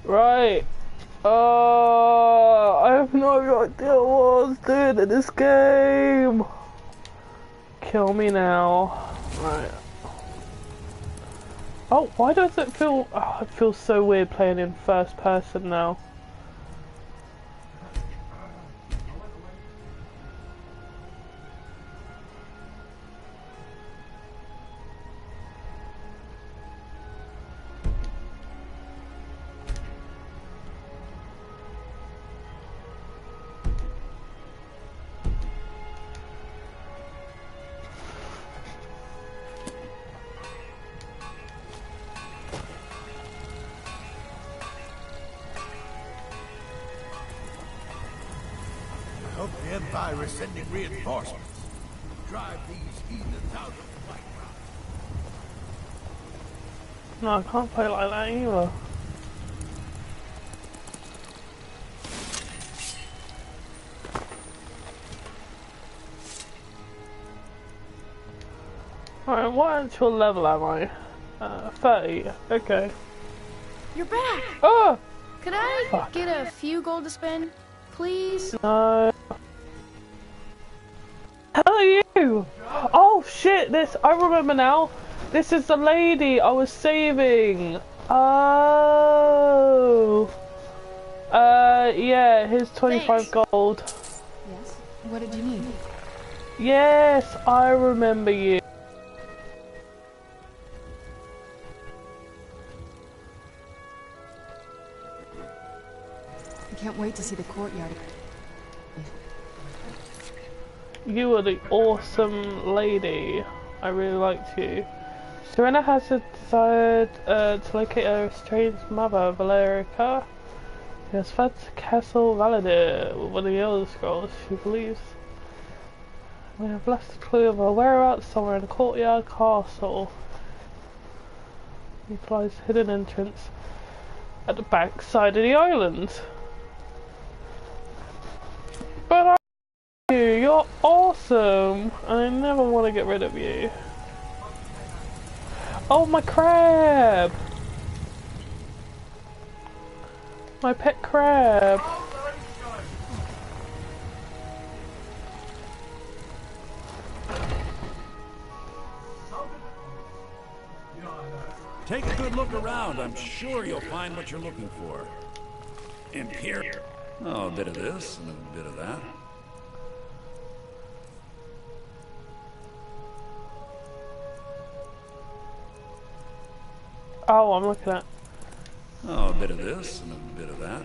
Right. I have no idea what I was doing in this game. Kill me now. Right. Oh, why does it feel... Oh, it feels so weird playing in first person now. Hope the Empire is sending reinforcements. Drive these heathens out of the fight ground. No, I can't play like that either. Alright, what actual level am I? 30. Okay. You're back! Oh! Could I Fuck. get a few gold to spend, please? No. Hell are you? Oh shit, I remember now. This is the lady I was saving. Oh. Yeah, here's 25 Thanks. gold. Yes? What did you need? Yes, I remember you. I can't wait to see the courtyard. You were the awesome lady. I really liked you. Serena has desired to locate her estranged mother, Valerica. She has fled to Castle Valadir with one of the Elder Scrolls, she believes. We have left a clue of her whereabouts somewhere in the courtyard castle. Utilize hidden entrance at the back side of the island. But you're awesome, and I never want to get rid of you. Oh, my crab! My pet crab. Take a good look around. I'm sure you'll find what you're looking for. Imperial. Oh, a bit of this and a bit of that. Oh, I'm looking at. Oh, a bit of this and a bit of that.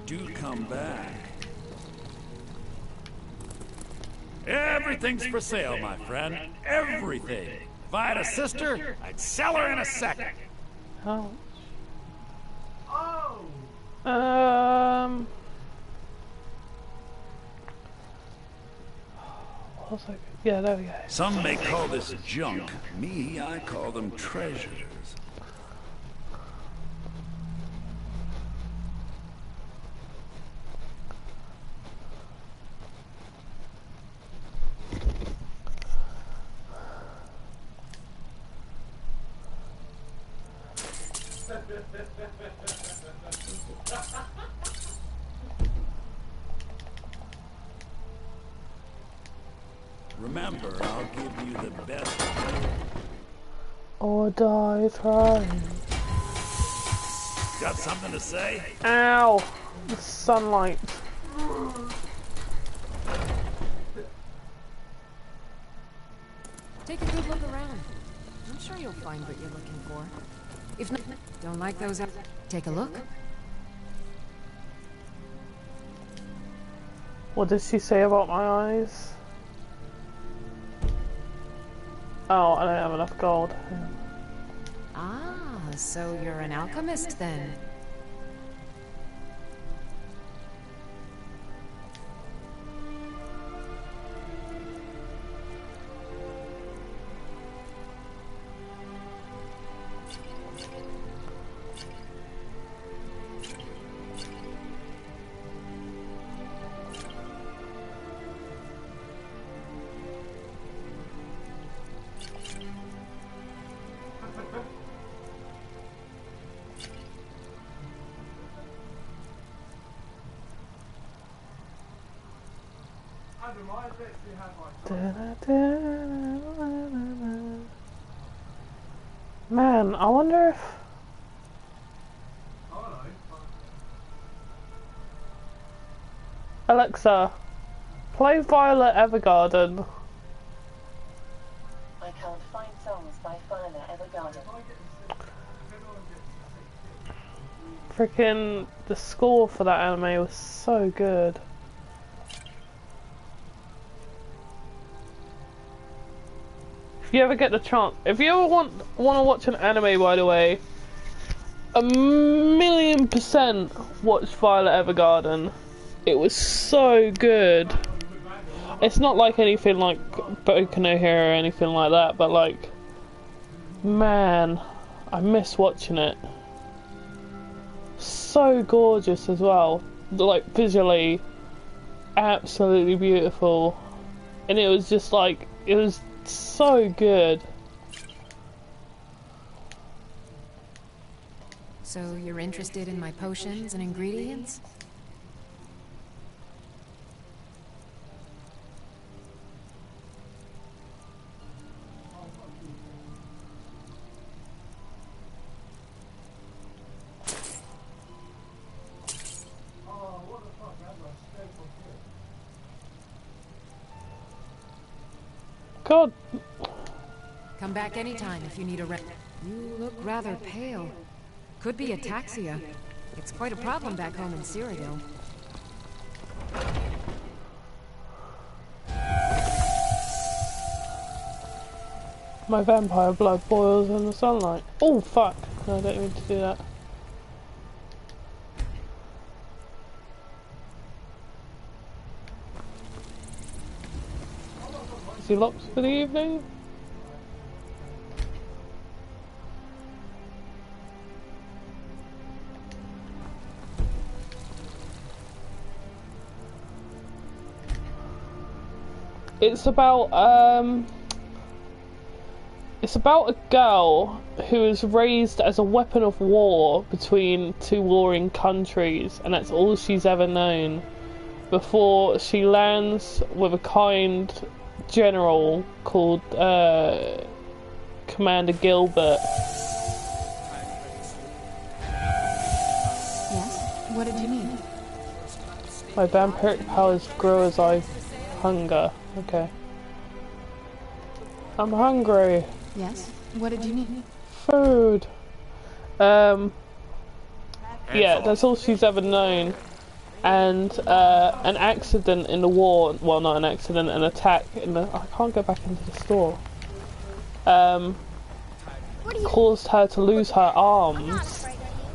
Do come back. Everything's for sale, my friend. Everything. If I had a sister, I'd sell her in a second. Oh. What was I? Yeah, there we go. Some may call this junk. Me, I call them treasures. Remember, I'll give you the best. Or die trying. Got something to say? Ow! The sunlight. Take a good look around. I'm sure you'll find what you're looking for. If not, don't like those. Take a look. What did she say about my eyes? Oh, I don't have enough gold. Ah, so you're an alchemist then. Man, I wonder if... Alexa, play Violet Evergarden. I can't find songs by Violet Evergarden. Freaking the score for that anime was so good. If you ever get the chance, if you ever want to watch an anime, by the way, 1,000,000% watch Violet Evergarden. It was so good. It's not like anything like Boku no Hero or anything like that, but like, man, I miss watching it. So gorgeous as well, like visually, absolutely beautiful, and it was just like, it was so good. So you're interested in my potions and ingredients? God. Come back anytime if you need a rest. You look rather pale. Could be ataxia. It's quite a problem back home in Cyrodiil. My vampire blood boils in the sunlight. Oh fuck! No, I don't mean to do that. Is he locked for the evening? It's about a girl who is raised as a weapon of war between two warring countries, and that's all she's ever known before she lands with a kind general called Commander Gilbert. Yes? What did you need? My vampiric powers grow as I hunger. Okay. I'm hungry. Yes? What did you need? Food. Yeah, that's all she's ever known. And an accident in the war, well, not an accident, an attack in the, I can't go back into the store, caused her to lose her arms,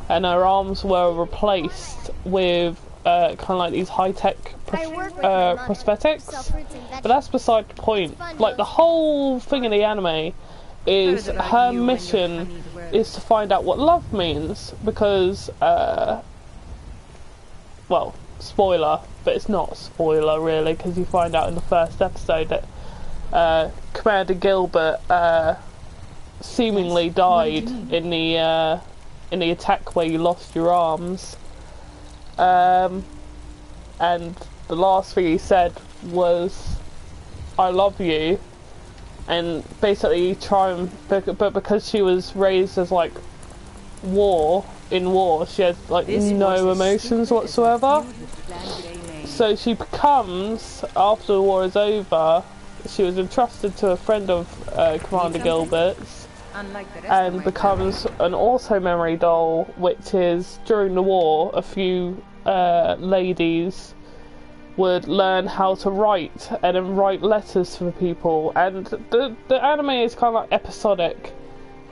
and her arms were replaced with kind of like these high-tech prosthetics, but that's beside the point. Like, the whole thing in the anime is her mission is to find out what love means, because well, spoiler, but it's not a spoiler really, because you find out in the first episode that Commander Gilbert seemingly died in the attack where you lost your arms, and the last thing he said was, "I love you," and basically try and, but because she was raised as like in war, she has like no emotions whatsoever. So she becomes, after the war is over, she was entrusted to a friend of Commander Gilbert's, and becomes an auto memory doll, which is, during the war, a few ladies would learn how to write, and then write letters for people, and the anime is kind of like episodic.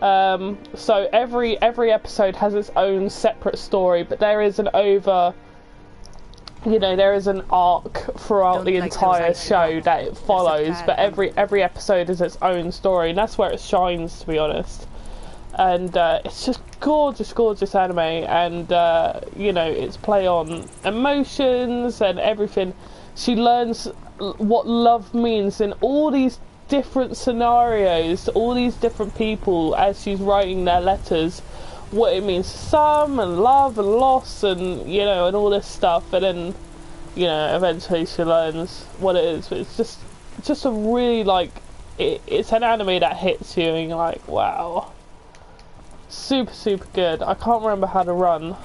So every episode has its own separate story, but there is an there is an arc throughout the entire show that it follows, but every episode is its own story, and that's where it shines, to be honest. And it's just gorgeous anime, and it's play on emotions and everything. She learns what love means in all these different scenarios to all these different people as she's writing their letters, what it means to some, and love and loss, and and all this stuff, and then eventually she learns what it is. But it's just a really, like, it's an anime that hits you and you're like, wow, super good. I can't remember how to run.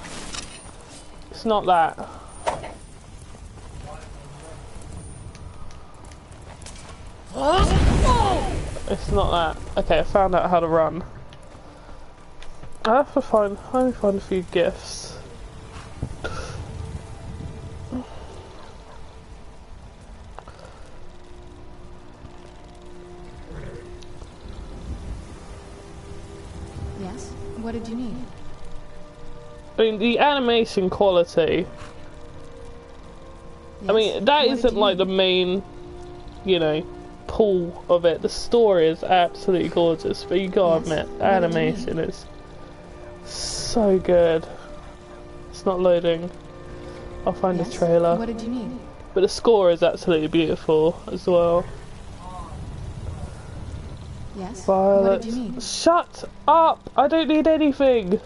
It's not that. It's not that. Okay, I found out how to run. I have to find a few gifts. what did you need? I mean, the animation quality. Yes. I mean, that what isn't like the main, you know, pull of it. The story is absolutely gorgeous, but you gotta Yes. admit, the What did you animation is so good. It's not loading. I'll find Yes. the trailer. What did you need? But the score is absolutely beautiful as well. Yes. Violet, What did you need? shut up! I don't need anything.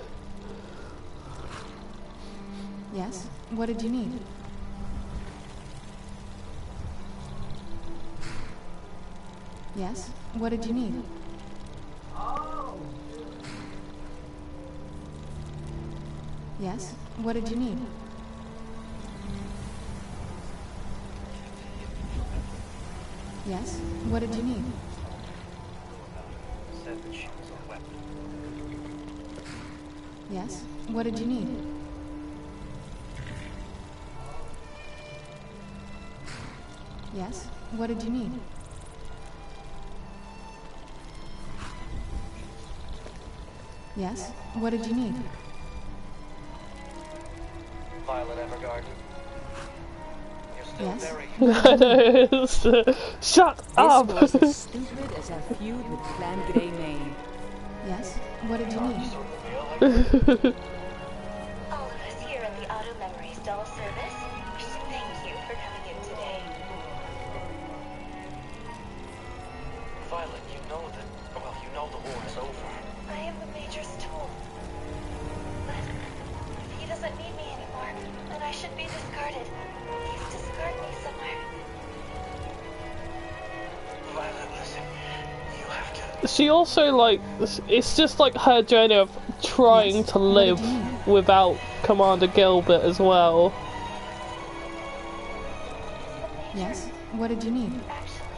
Yes. What did you need? Yes. What did you need? Yes. What did you need? Yes. What did you need? Said that she was a weapon. Yes. What did you need? Yes. What did you need? Yes. What did you need? Violet Evergarden. You're still Yes. very... Shut up! This was as stupid as a feud with Clan Grey Mane. Yes. What did you need? All of us here in the Auto Memories doll service wish to thank you for coming in today. Violet, you know that... Well, you know the war is over. I am the Major's tool. But if he doesn't need me anymore, then I should be discarded. Please discard me somewhere. Violet, listen. You have to... She also, like, it's just like her journey of trying Yes. to What live did you need? without Commander Gilbert as well. Yes. What did you need?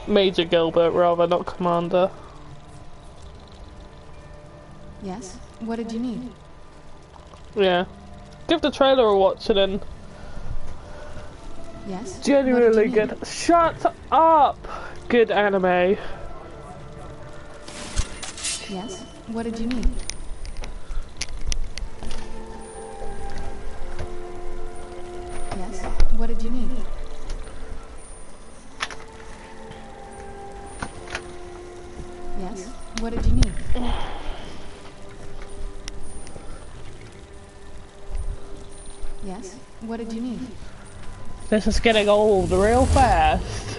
Major Gilbert, rather, not Commander. Yes. What did you need? Yeah. Give the trailer a watch and then Yes. genuinely What did you good. Shut up! Good anime. need? Yes. What did you need? Yes. What did you need? Yes. What did you need? Yes. What did you need? This is getting old real fast.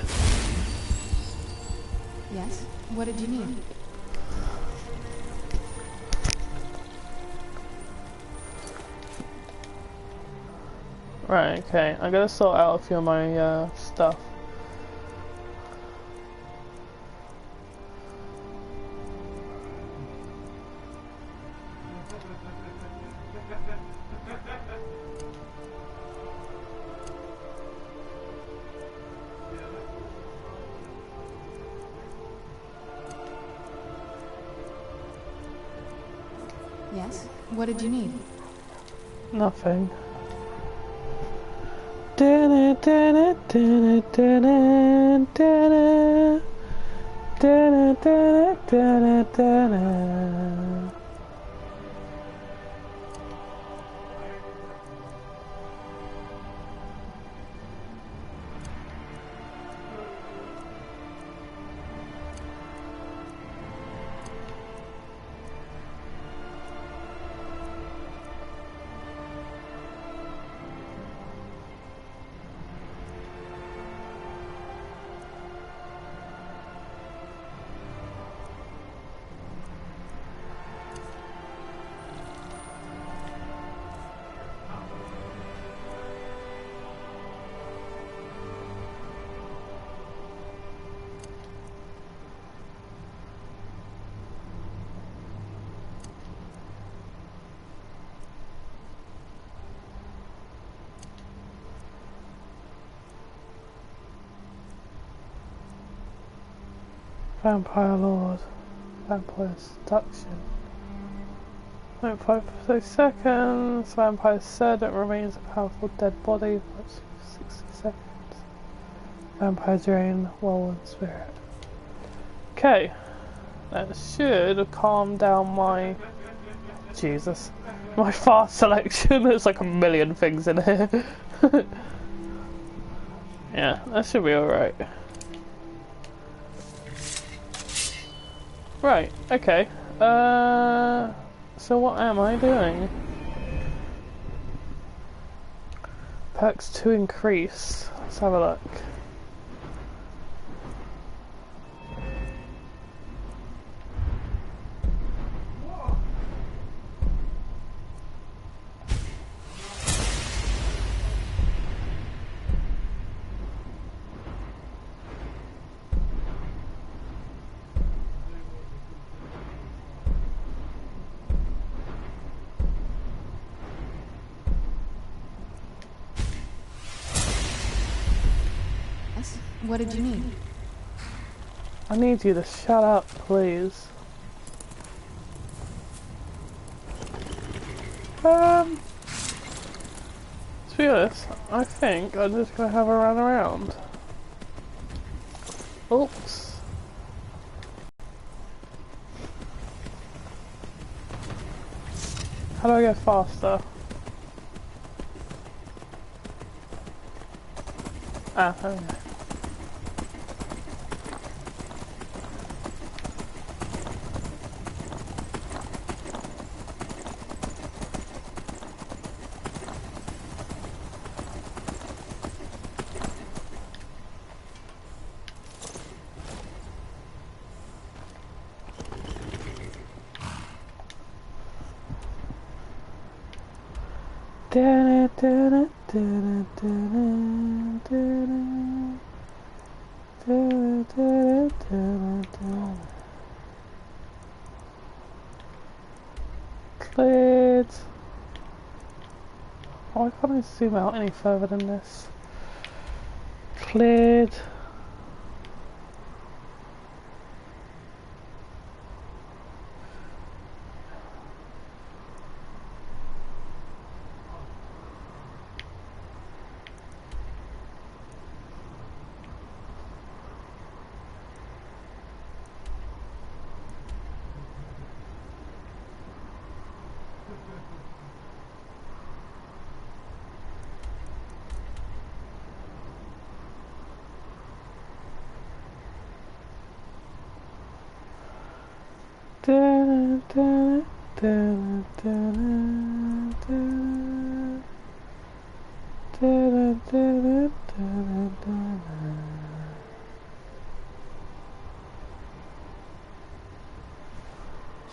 Yes. What did you need? Right, okay. I'm gonna sort out a few of my stuff. Yes. What did you need? Nothing. Da-na, da-na, da-na, da-na, da-na. Da-na, da-na, da-na, da-na. Vampire Lord. Vampire Seduction. 0.5 for 6 seconds. Vampire said it remains a powerful dead body for 60 seconds. Vampire Drain, Whirlwind Spirit. Okay. That should calm down my Jesus. My fast selection, there's like a million things in here. Yeah, that should be alright. Right, okay. So what am I doing? Perks to increase. Let's have a look. What did you need? I need you to shut up, please. To be honest, I think I'm just gonna have a run around. Oops. How do I go faster? Ah, there we go. Cleared. Why can't I zoom out any further than this? Cleared.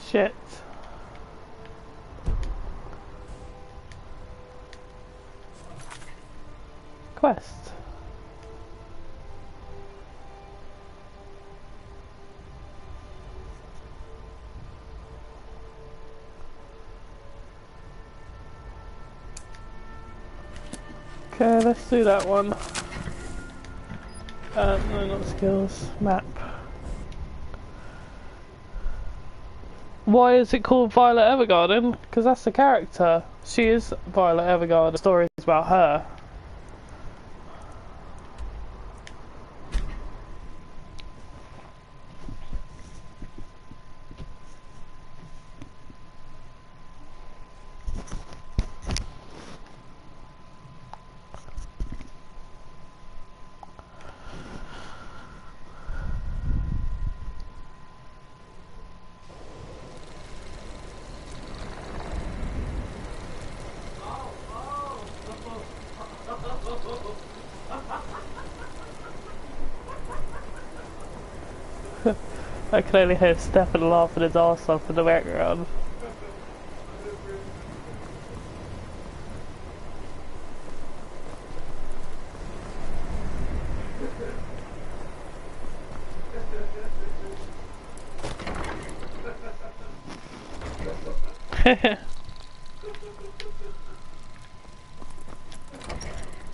Shit. Quest. Okay, let's do that one. No, not skills. Map. Why is it called Violet Evergarden? Because that's the character. She is Violet Evergarden. The story is about her. I can only hear Stefan laughing his arse off in the background.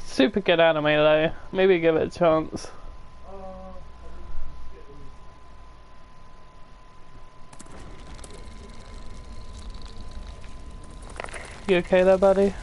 Super good anime though. Maybe give it a chance. You okay there, buddy?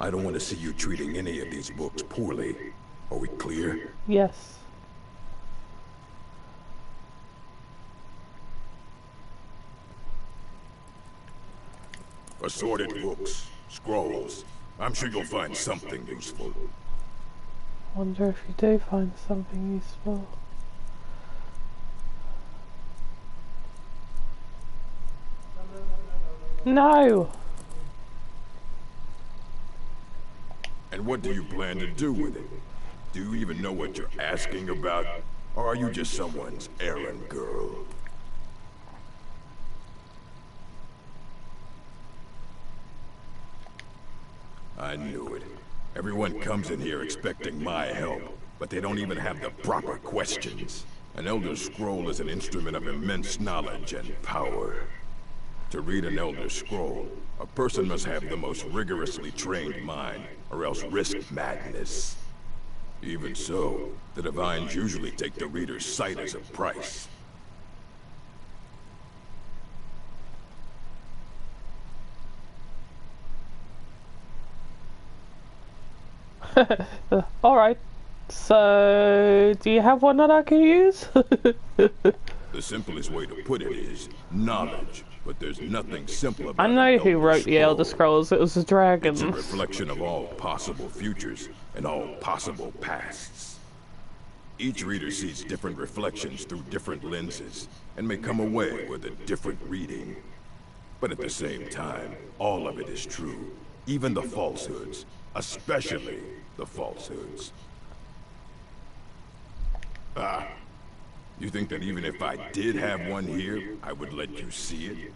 I don't want to see you treating any of these books poorly. Are we clear? Yes. Assorted books, scrolls. I'm sure you'll find something useful. Wonder if you do find something useful. No! And what do you plan to do with it? Do you even know what you're asking about? Or are you just someone's errand girl? I knew it. Everyone comes in here expecting my help, but they don't even have the proper questions. An Elder Scroll is an instrument of immense knowledge and power. To read an Elder Scroll, a person must have the most rigorously trained mind, or else risk madness. Even so, the Divines usually take the reader's sight as a price. Alright. So, do you have one that I can use? The simplest way to put it is knowledge, but there's nothing simple about I know an who Elder wrote the Elder Scroll. Scrolls. It was the dragons. It's a reflection of all possible futures and all possible pasts. Each reader sees different reflections through different lenses and may come away with a different reading. But at the same time, all of it is true, even the falsehoods, especially the falsehoods. Ah, you think that even if I did have one here, I would let you see it?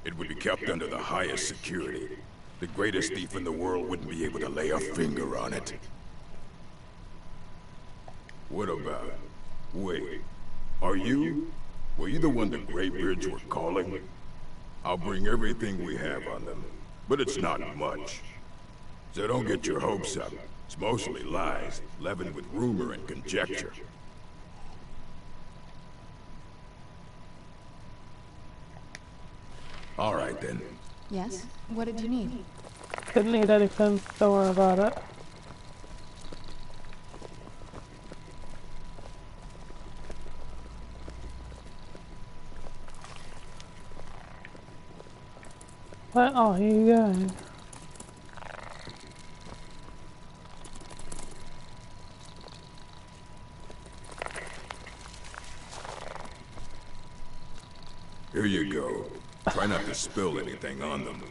It would be kept under the highest security. The greatest thief in the world wouldn't be able to lay a finger on it. What about... Wait, were you the one the Greybeards were calling? I'll bring everything we have on them, but it's not much. So don't get your hopes up. It's mostly lies, leavened with rumor and conjecture. All right, then. Yes? What did you need? Didn't need anything. Don't worry about it. Where are you going? Here you go. Try not to spill anything on them.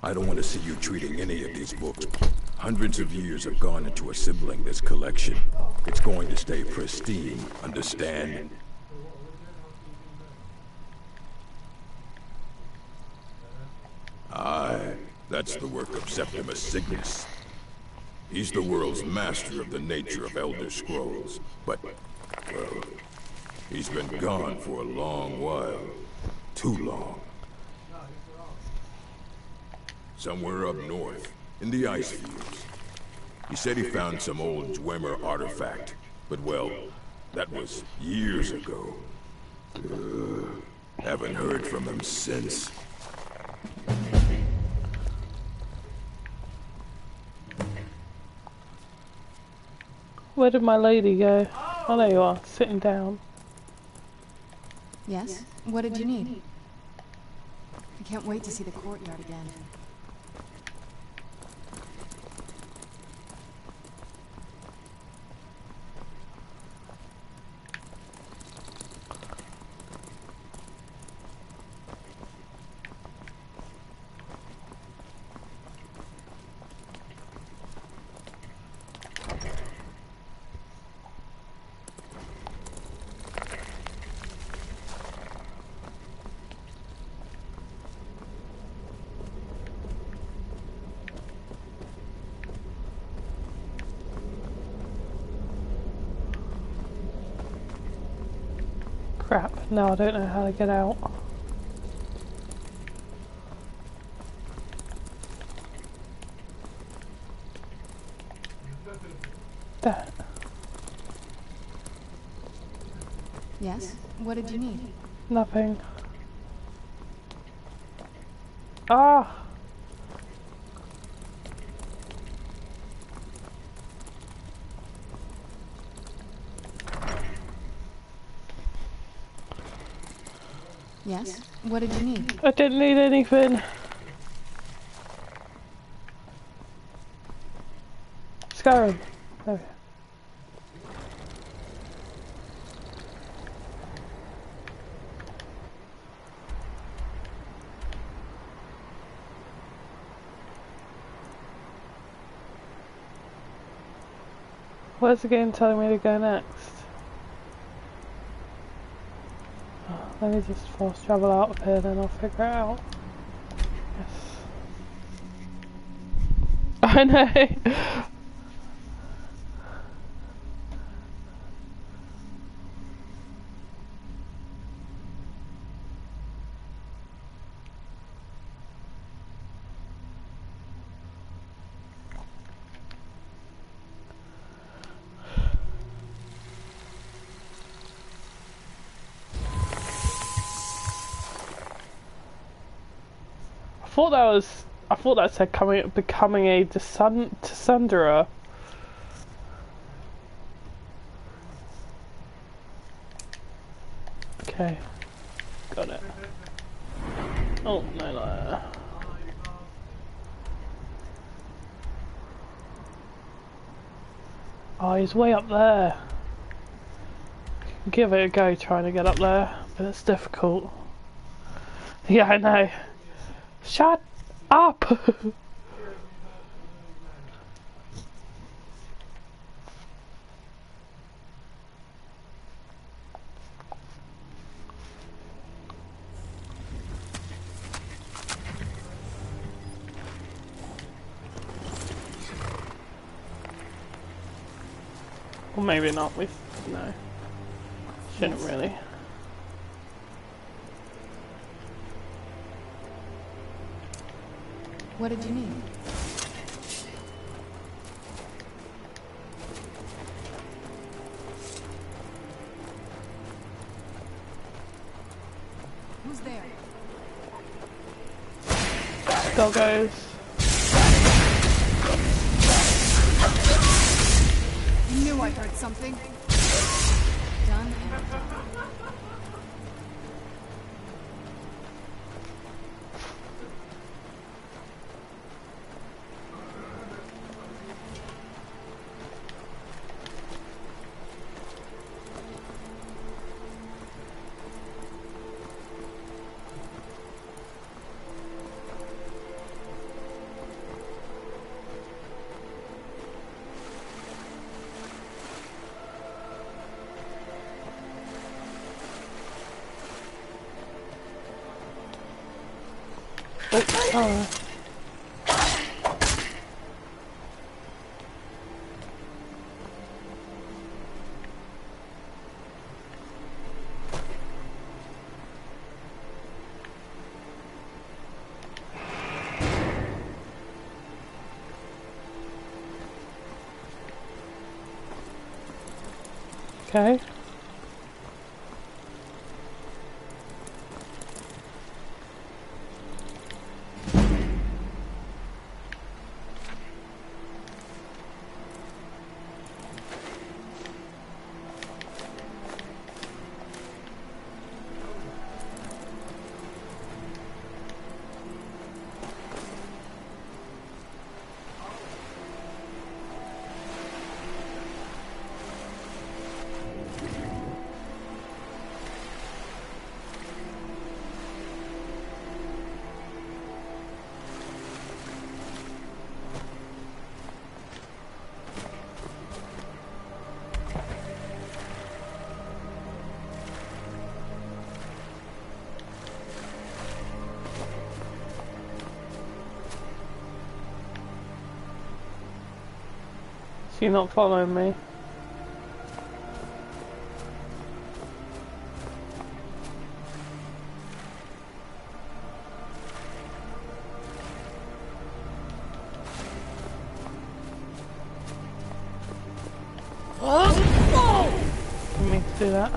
I don't want to see you treating any of these books. Hundreds of years have gone into assembling this collection. It's going to stay pristine, understand? Aye, that's the work of Septimus Signus. He's the world's master of the nature of Elder Scrolls, but, well, he's been gone for a long while. Too long. Somewhere up north, in the ice fields. He said he found some old Dwemer artifact, but well, that was years ago. Haven't heard from him since. Where did my lady go? Oh, there you are, sitting down. Yes? What did you need? I can't wait to see the courtyard again. Crap, now I don't know how to get out. That. Yes? What did you need? Nothing. Ah! Yes? What did you need? I didn't need anything. Skyrim. There. Where's the game telling me to go next? Oh, let me just fast travel out of here, then I'll figure it out. Yes. I know! I thought that said becoming a Descenderer. Okay, got it. Oh no, no. Oh, he's way up there. Give it a go trying to get up there, but it's difficult. Yeah, I know. Shut up! Or maybe not, no. Shouldn't really. What did you need? Who's there? Doggos. You knew I heard something. Done and done. Oh. Okay. So you're not following me? do that.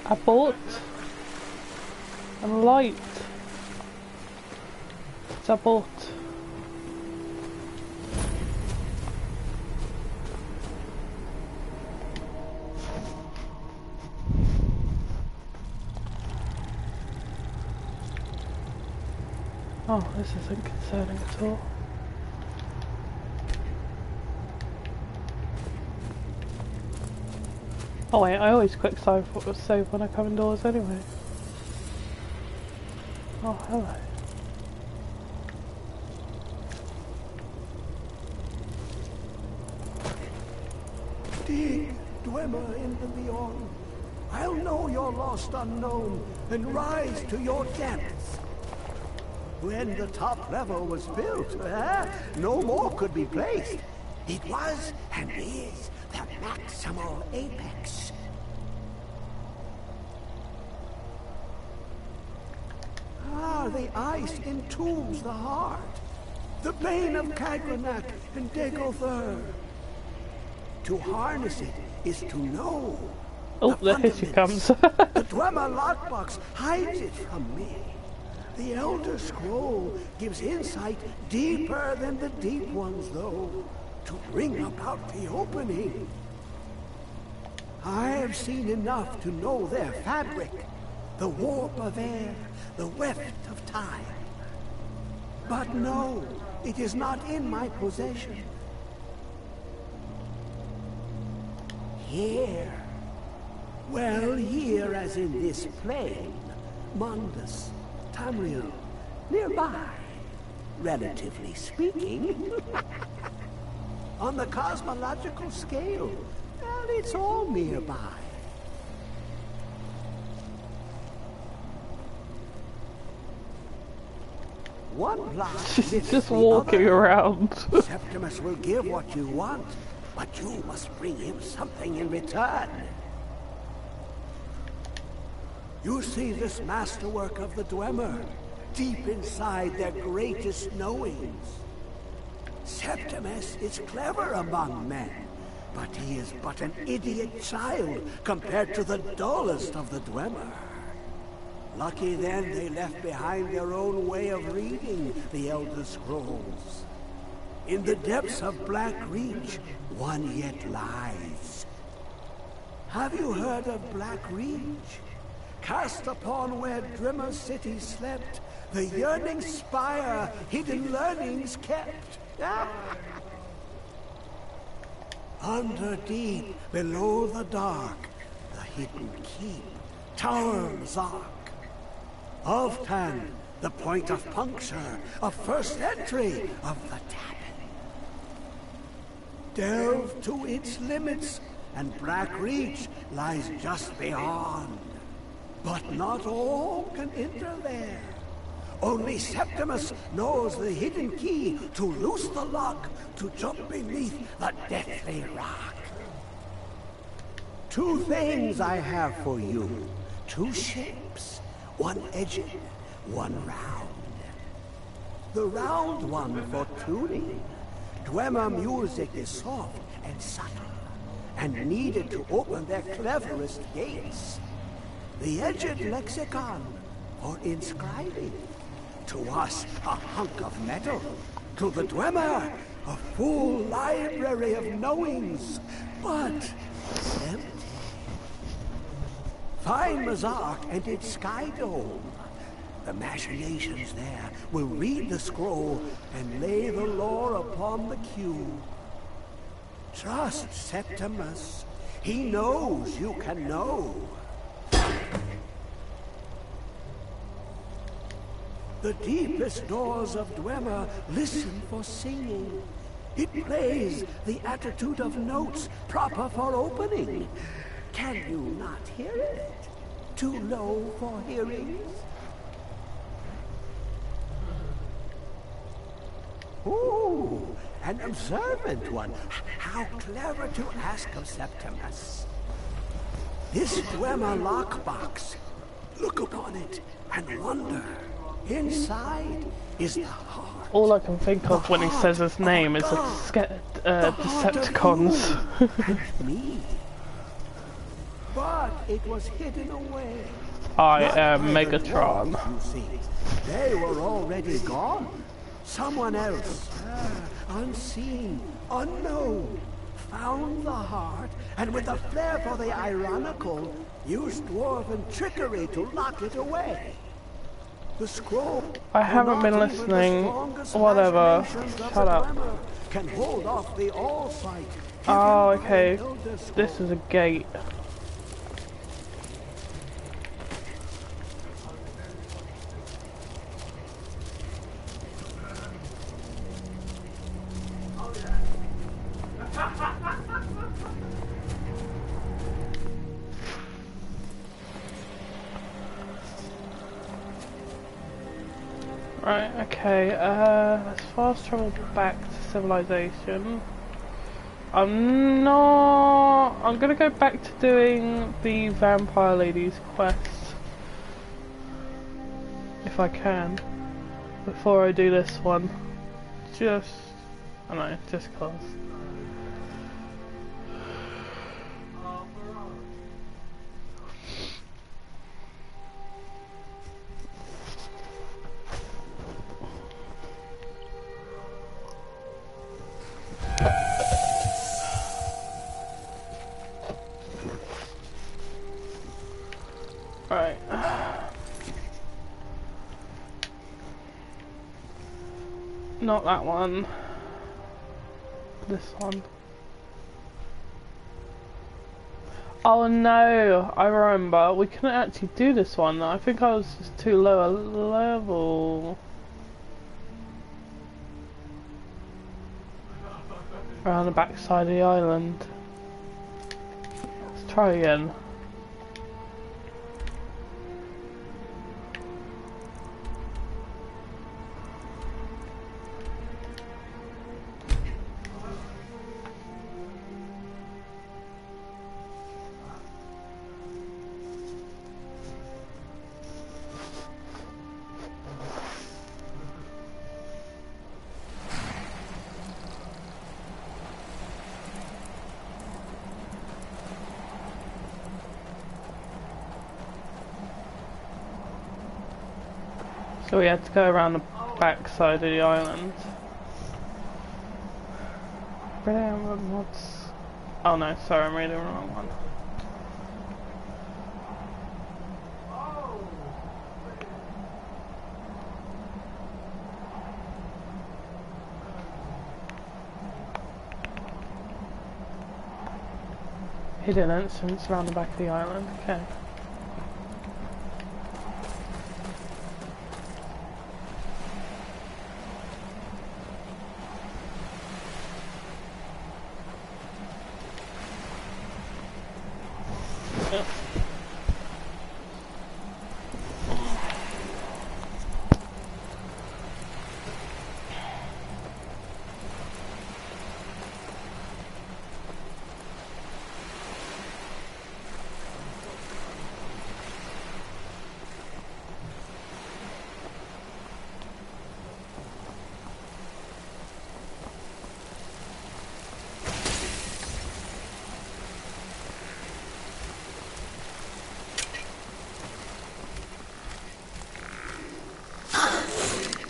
I bought a light. It's a bought. Oh, this isn't concerning at all. Oh wait, I always quick save when I come indoors anyway. Oh, hello. Dig, Dwemer in the beyond. I'll know your lost unknown and rise to your depths. When the top level was built, no more could be placed. It was and is the maximal apex. The ice entombs the heart. The bane of Kagranak and Degother. To harness it is to know. Oh, there she comes. The Dwemer lockbox hides it from me. The Elder Scroll gives insight deeper than the deep ones, though, to bring about the opening. I have seen enough to know their fabric, the warp of air, the weft of time. But no, it is not in my possession. Here. Well, here as in this plane, Mundus, Tamriel, nearby, relatively speaking. On the cosmological scale, well, it's all nearby. One block She's just walking around. Septimus will give what you want, but you must bring him something in return. You see this masterwork of the Dwemer, deep inside their greatest knowings. Septimus is clever among men, but he is but an idiot child compared to the dullest of the Dwemer. Lucky then they left behind their own way of reading the Elder Scrolls. In the depths of Black Reach, one yet lies. Have you heard of Black Reach? Cast upon where Drimmer City slept, the yearning spire hidden learnings kept. Under deep, below the dark, the hidden keep, Tower Zark. Of Tan, the point of puncture, of first entry of the Tabin. Delve to its limits, and Black Reach lies just beyond. But not all can enter there. Only Septimus knows the hidden key to loose the lock, to jump beneath the deathly rock. Two things I have for you. Two shapes. One edged, one round. The round one for tuning. Dwemer music is soft and subtle, and needed to open their cleverest gates. The edged lexicon for inscribing. To us, a hunk of metal. To the Dwemer, a full library of knowings. But empty. Find Mazark and its sky dome. The machinations there will read the scroll and lay the lore upon the cube. Trust Septimus. He knows you can know. The deepest doors of Dwemer listen for singing. It plays the attitude of notes proper for opening. Can you not hear it? Too low for hearings? Ooh, and an observant one. How clever to ask of Septimus. This Dwemer lockbox. Look upon it and wonder. Inside is the heart. All I can think of when he says his name is the Decepticons. And me. But it was hidden away. I Not am by the Megatron. dwarves, you see. They were already gone. Someone else, unseen, unknown, found the heart, and with a flair for the ironical, used dwarven trickery to lock it away. The scroll. I haven't been not even the listening. strongest Whatever. machinations of Shut the up. Dwemer can hold off the all-sight. Oh, given by okay. an elder scroll. This is a gate. Right, okay, let's fast travel back to civilization. I'm gonna go back to doing the Vampire Lady's quest. If I can. Before I do this one. Just, I don't know, just cause. Right. Not that one. This one. Oh no, I remember. We couldn't actually do this one. I think I was just too low a level. Around the back side of the island. Let's try again. So we had to go around the back side of the island. Brilliant mods. Oh no, sorry, I'm reading the wrong one. Hidden entrance around the back of the island, okay.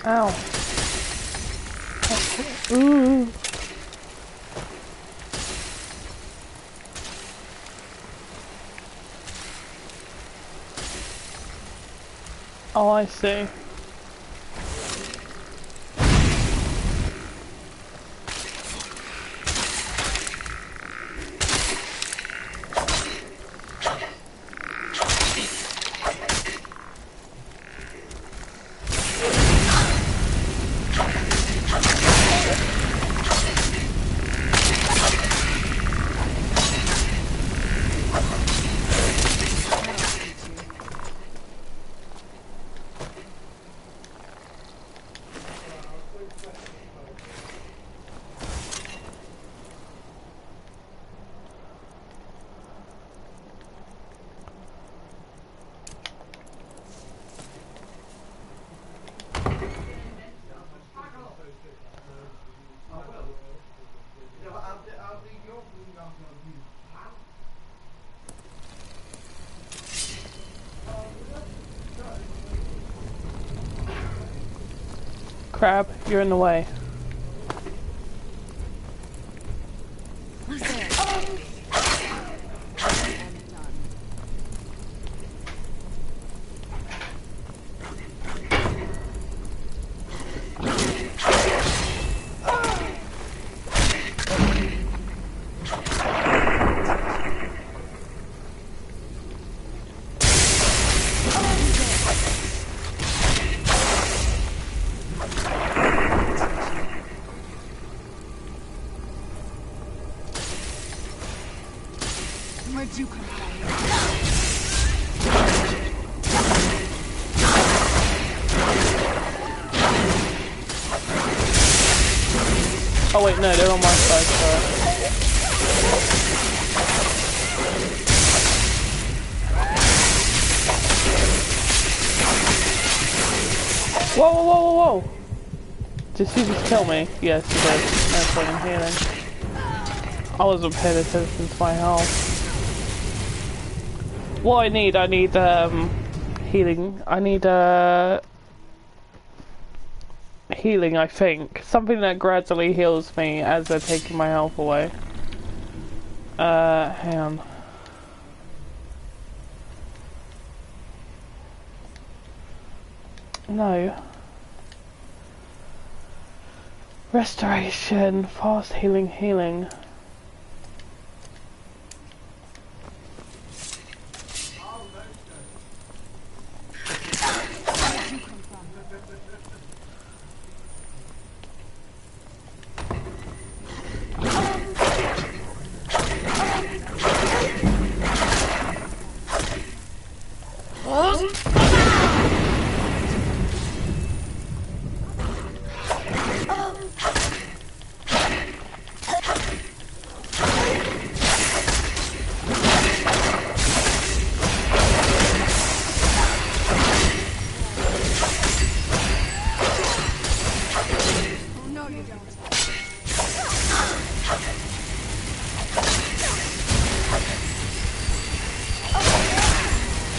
Ow. Ooh. Oh, I see. Crab, you're in the way. Where'd you come from? Oh wait, no, they're on my side, sorry. Whoa, whoa, whoa, whoa, whoa! Did she just kill me? Yes, she did. No point in healing. I wasn't paying attention to my health. What I need healing. I need healing, I think. Something that gradually heals me as they're taking my health away. Hang on. No. Restoration, fast healing.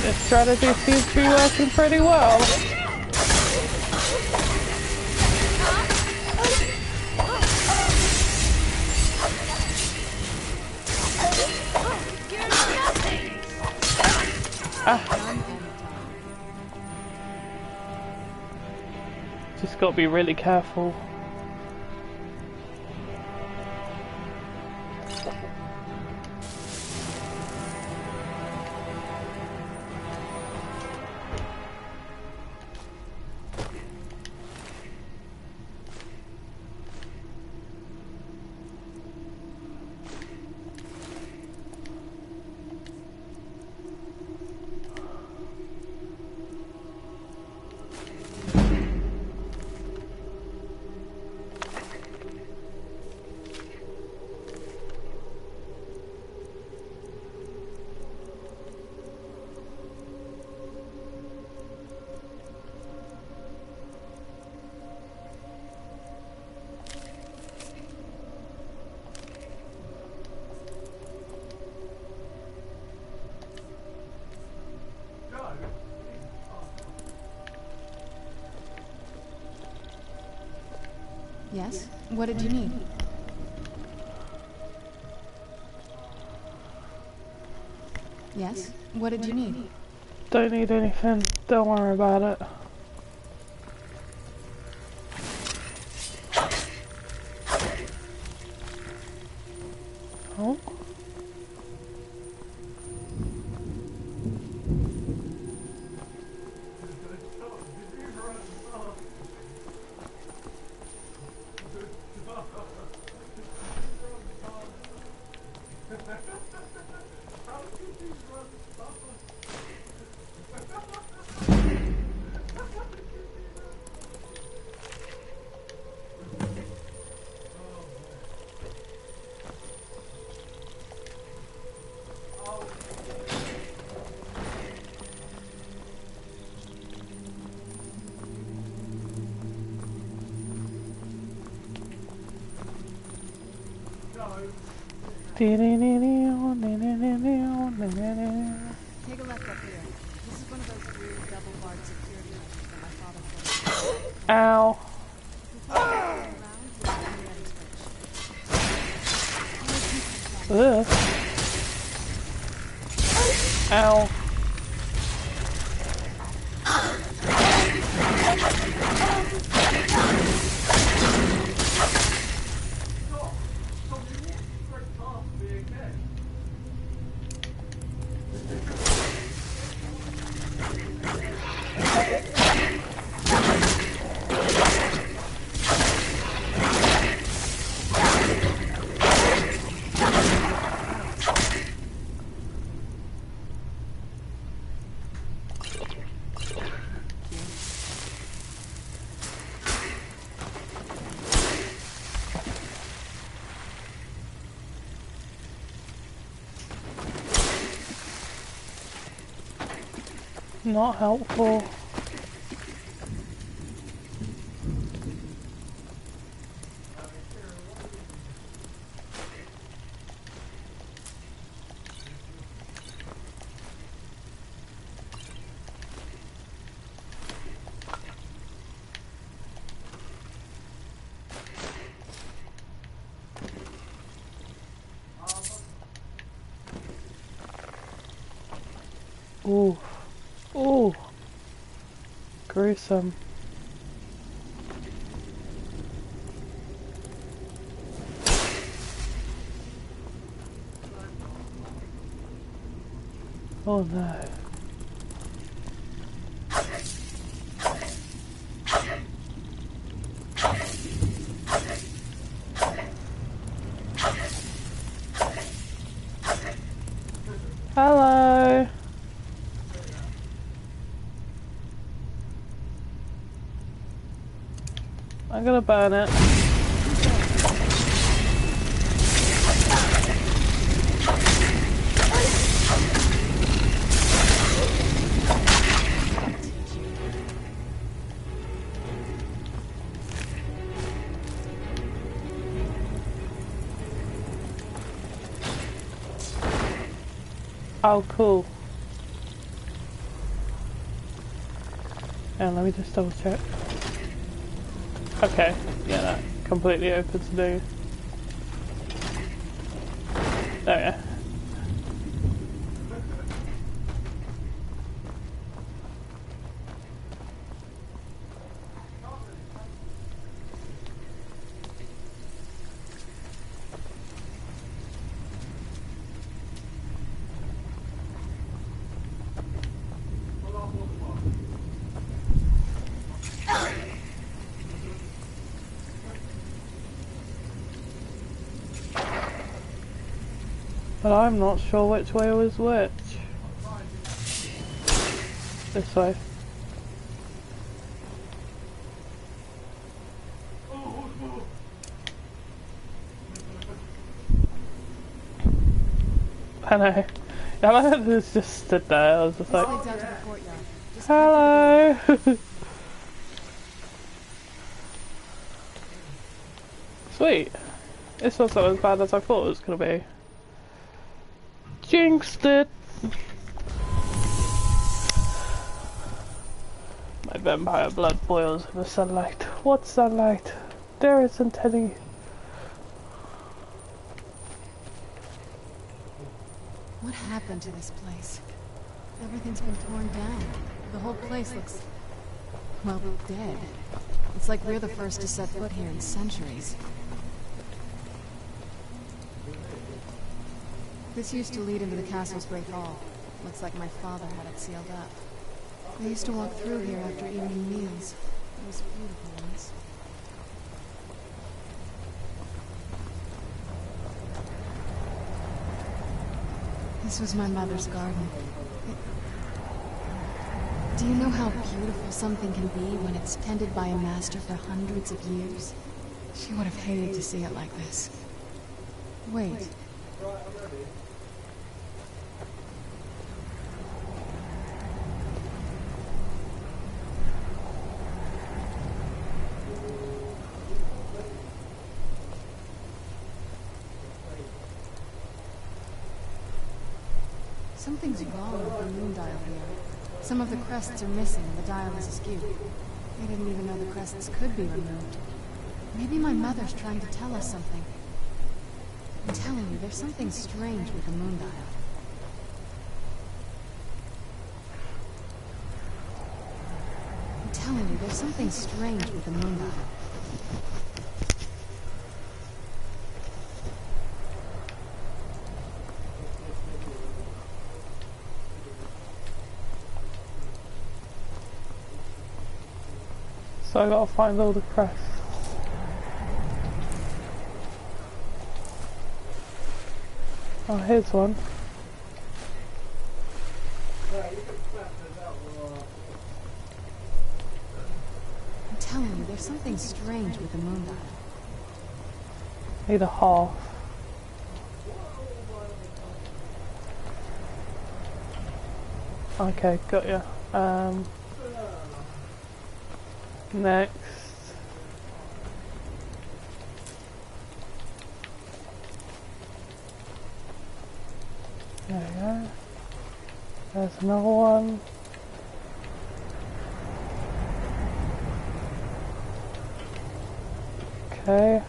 This strategy seems to be working pretty well. Just gotta be really careful. Yes? What did you need? Yes? What did you need? Don't need anything. Don't worry about it. Oh? Take a left up here. This is one of those weird double-barred security measures that my father put in. Ow. Ugh. Ow. Not helpful. Ooh. Ooh. Gruesome. Oh no. Hello. I'm gonna burn it. Oh, cool. Yeah, let me just double check. Okay, yeah, that completely open to do. There we go. But I'm not sure which way was which. This way. I know. Yeah, I was just stood there. I was just like, hello. Sweet. This wasn't as bad as I thought it was gonna be. Jinxed it! My vampire blood boils in the sunlight. What sunlight? There isn't any. What happened to this place? Everything's been torn down. The whole place looks, well, dead. It's like we're the first to set foot here in centuries. This used to lead into the castle's great hall. Looks like my father had it sealed up. I used to walk through here after evening meals. It was beautiful once. This was my mother's garden. Do you know how beautiful something can be when it's tended by a master for hundreds of years? She would have hated to see it like this. Wait. Something's wrong with the moon dial here. Some of the crests are missing and the dial is askew. I didn't even know the crests could be removed. Maybe my mother's trying to tell us something. I'm telling you, there's something strange with the moon dial. I'm telling you, there's something strange with the moon dial. So I gotta find all the crests. Oh, here's one. I'm telling you, there's something strange with the moon dial. Need a half. Okay, got ya. Next. There we go. There's another one. Okay.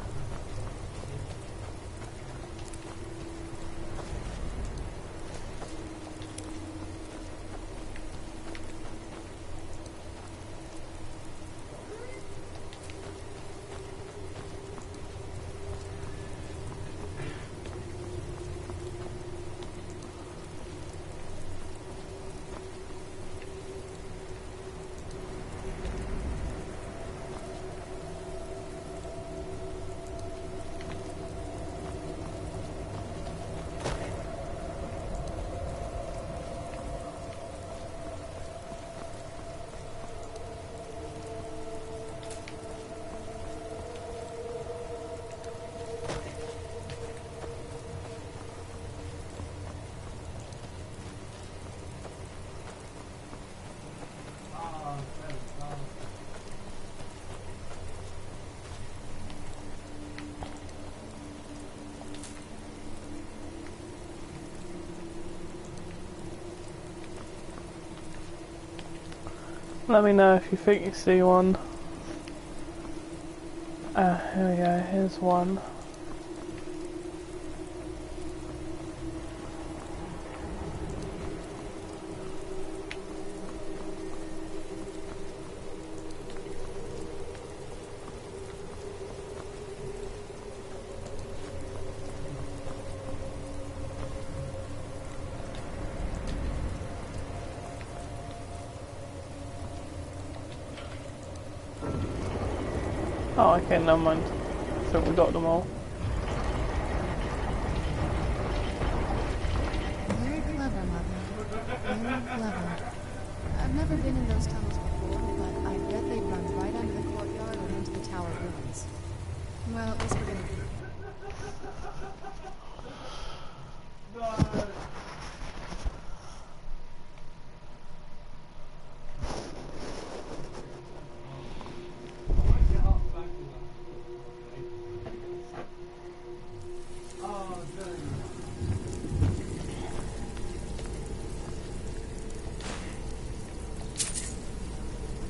Let me know if you think you see one. Here we go, here's one. Oh, okay, never mind. I think we got them all. Very clever, Mother. Very clever. I've never been in those tunnels before, but I bet they run right under the courtyard and into the tower ruins. Well, at least we're gonna...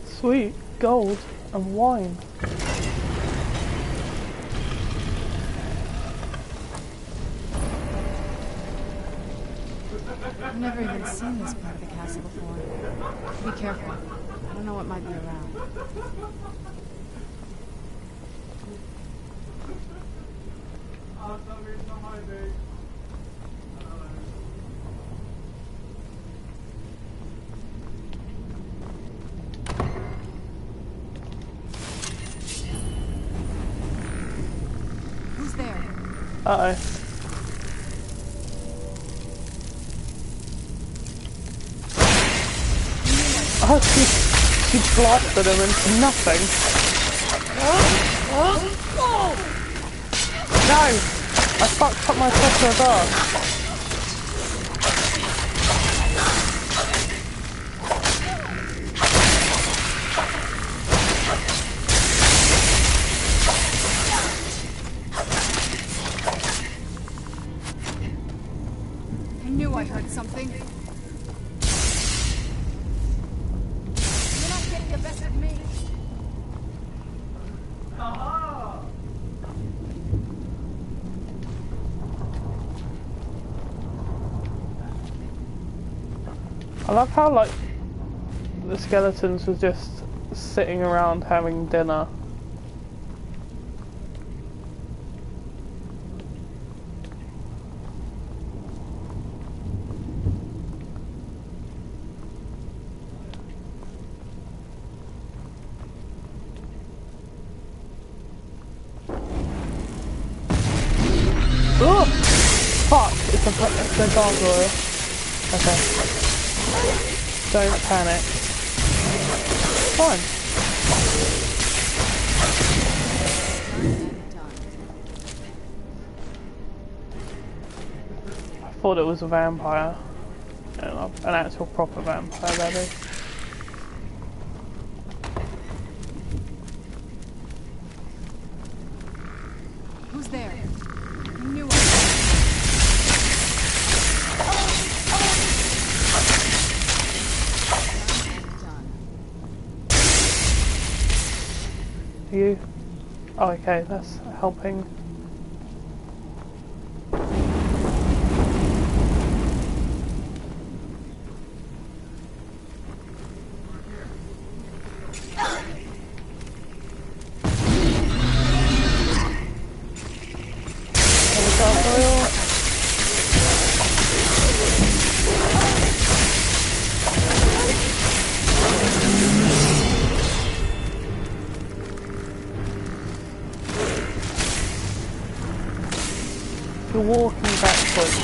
Sweet, gold and wine. I've never even seen this part of the castle before. Be careful. I don't know what might be around. Who's there? Uh-oh. Oh, she blasted him into nothing. No! I fucked up my sister's ass. I knew I heard something. You're not getting the best of me. I love how like the skeletons were just sitting around having dinner. Oh! Fuck! It's a gargoyle. Okay. Don't panic. Fine. I thought it was a vampire. An actual proper vampire, that is. Who's there? New You? Oh, okay, that's helping. You're walking backwards.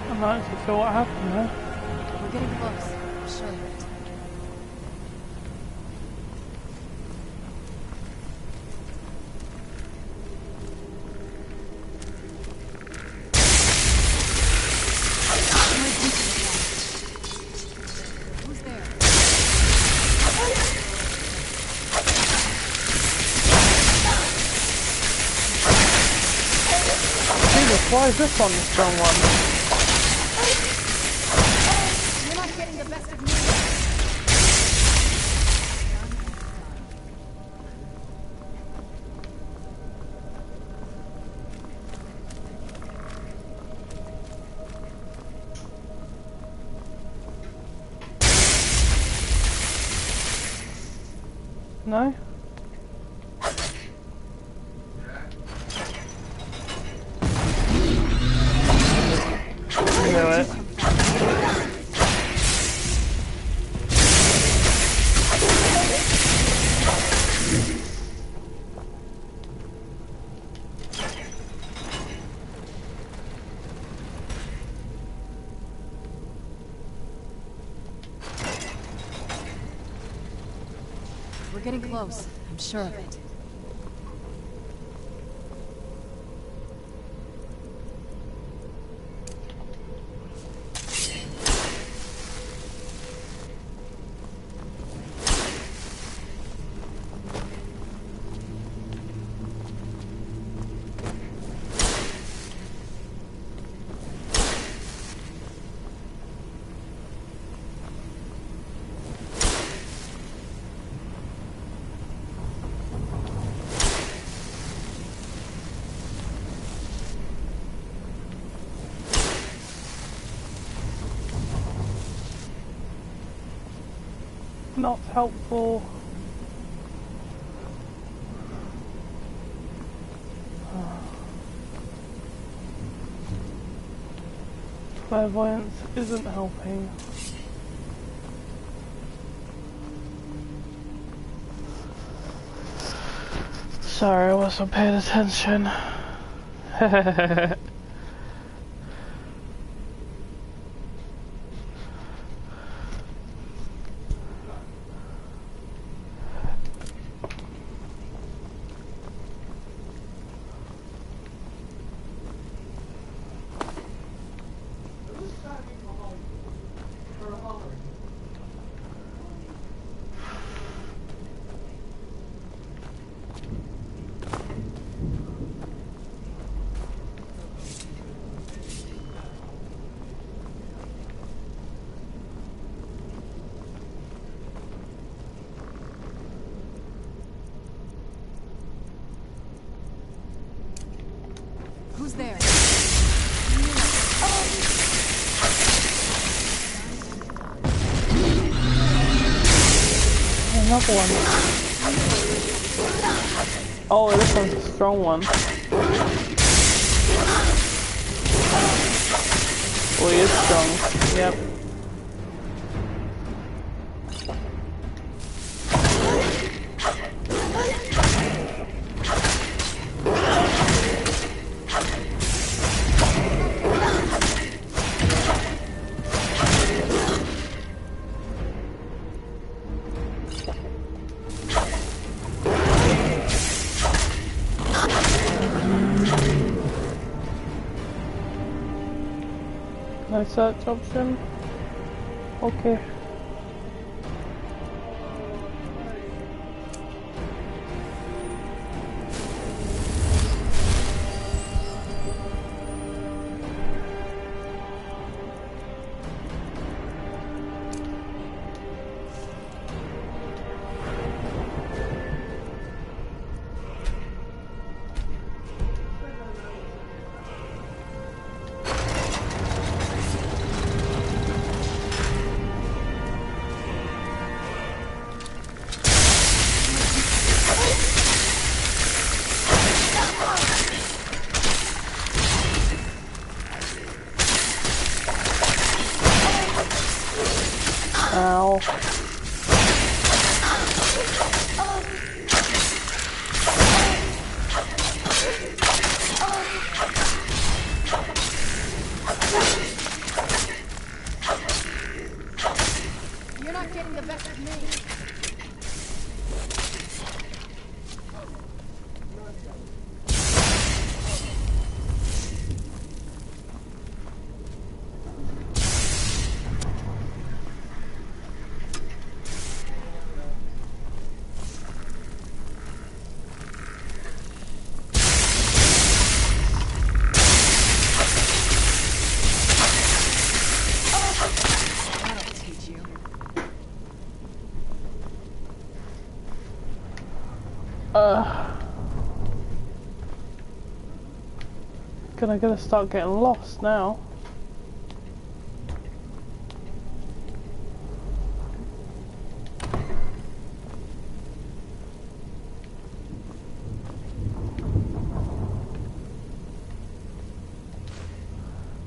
I'm not actually sure what happened there. We're getting close. I'm sure of it. Who's there? Jesus, why is this one the strong one? You're not getting the best of me. No? I knew it. We're getting close. I'm sure of it. Not helpful. Clairvoyance isn't helping. Sorry, I wasn't paying attention. another one. Oh, this one's a strong one. Oh, he is strong. Yep. No search option. Okay. Ow. You're not getting the best of me. Gonna start getting lost now.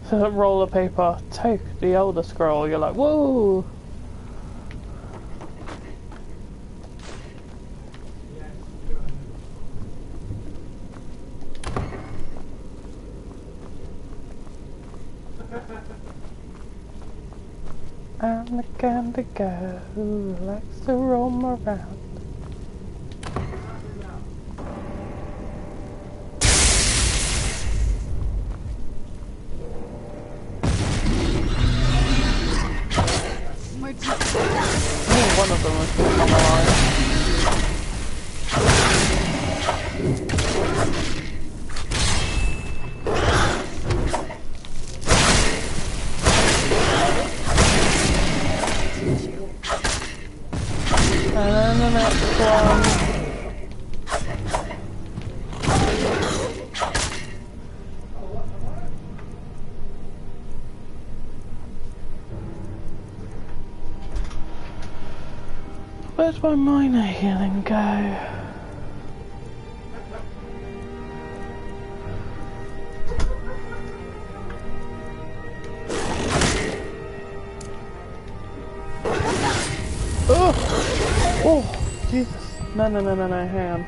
So roller paper, take the Elder Scroll. You're like, whoa. I'm the kind of guy who likes to roam around. Oh, one of them was going to come alive. And then the next one. Where's my minor healing go? Oh! Oh! Jesus. No, hang on.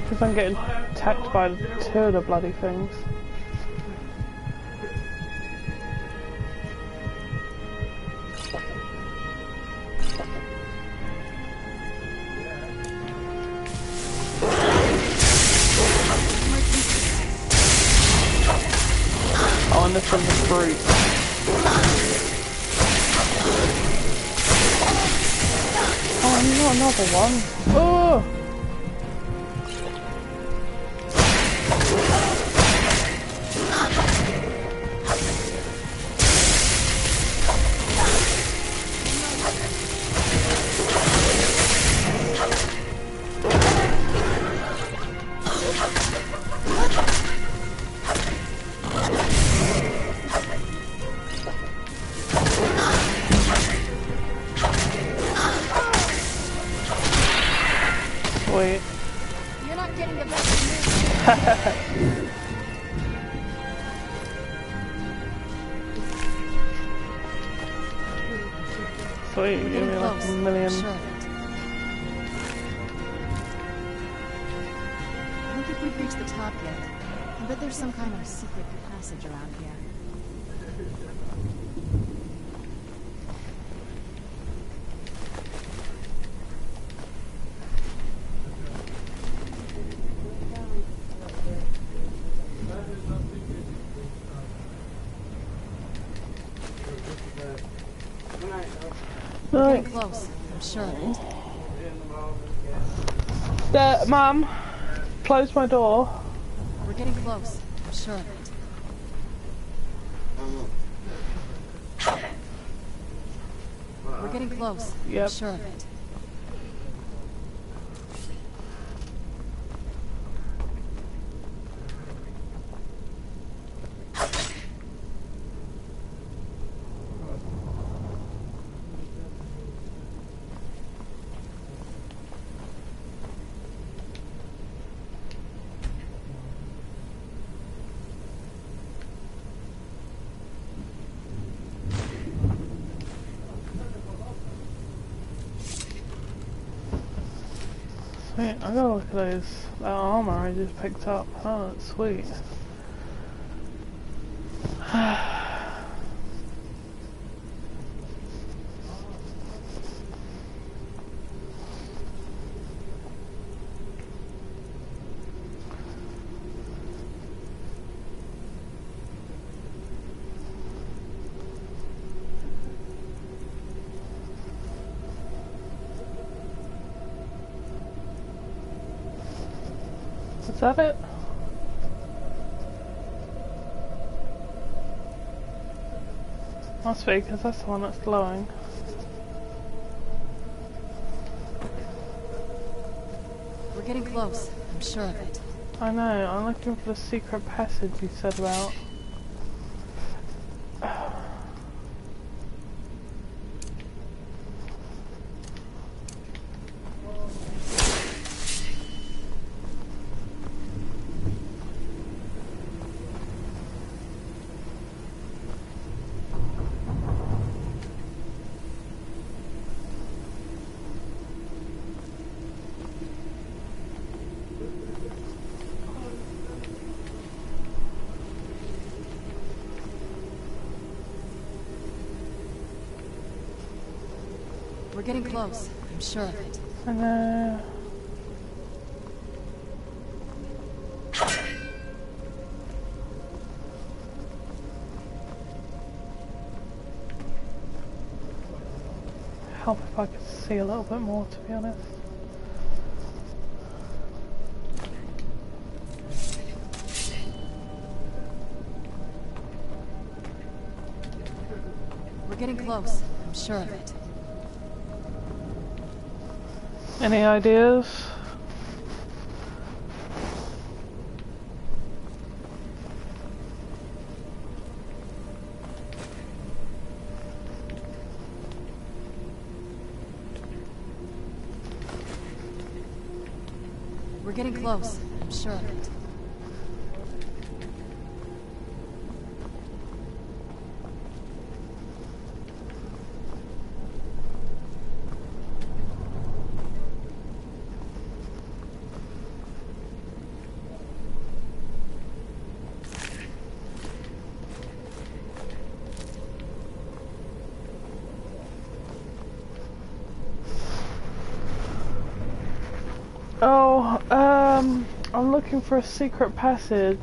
Because I'm getting attacked by two of the bloody things. Oh, and this one's a brute. Oh, not another one. Oh! Sweet, We're give getting me like close. a million. Sure of it. I don't think we've reached the top yet. I bet there's some kind of secret passage around here. We're Right. getting close. I'm sure of it. Mum, close my door. We're getting close. I'm sure of it. We're getting close. Yep. I'm sure of it. Sweet, I gotta look at that armor I just picked up. Oh, that's sweet. Is that it? Must be, because that's the one that's glowing. We're getting close. I'm sure of it. I know, I'm looking for the secret passage you said about. We're getting close. I'm sure of it. I know. Help if I could see a little bit more, to be honest. We're getting close. I'm sure of it. Any ideas? We're getting close. I'm sure of it. Oh, I'm looking for a secret passage.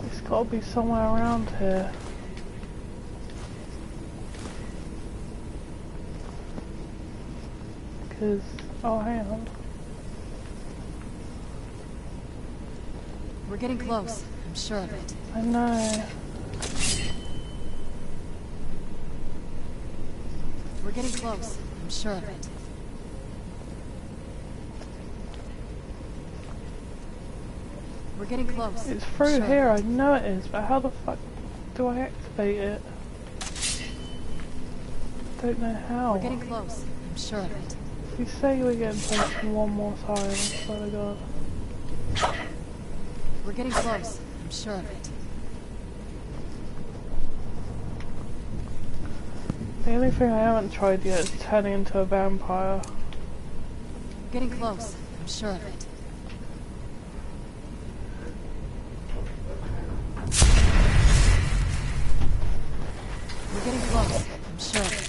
It's got to be somewhere around here. Because, oh, hang on. We're getting close. I'm sure of it. I know. We're getting close. I'm sure of it. We're getting close. It's through Sure. here, I know it is, but how the fuck do I activate it? Don't know how. We're getting close. I'm sure of it. You say we're getting taken one more time, I swear to God. We're getting close. I'm sure of it. The only thing I haven't tried yet is turning into a vampire. We're getting close. I'm sure of it. We're getting close. I'm sure of it.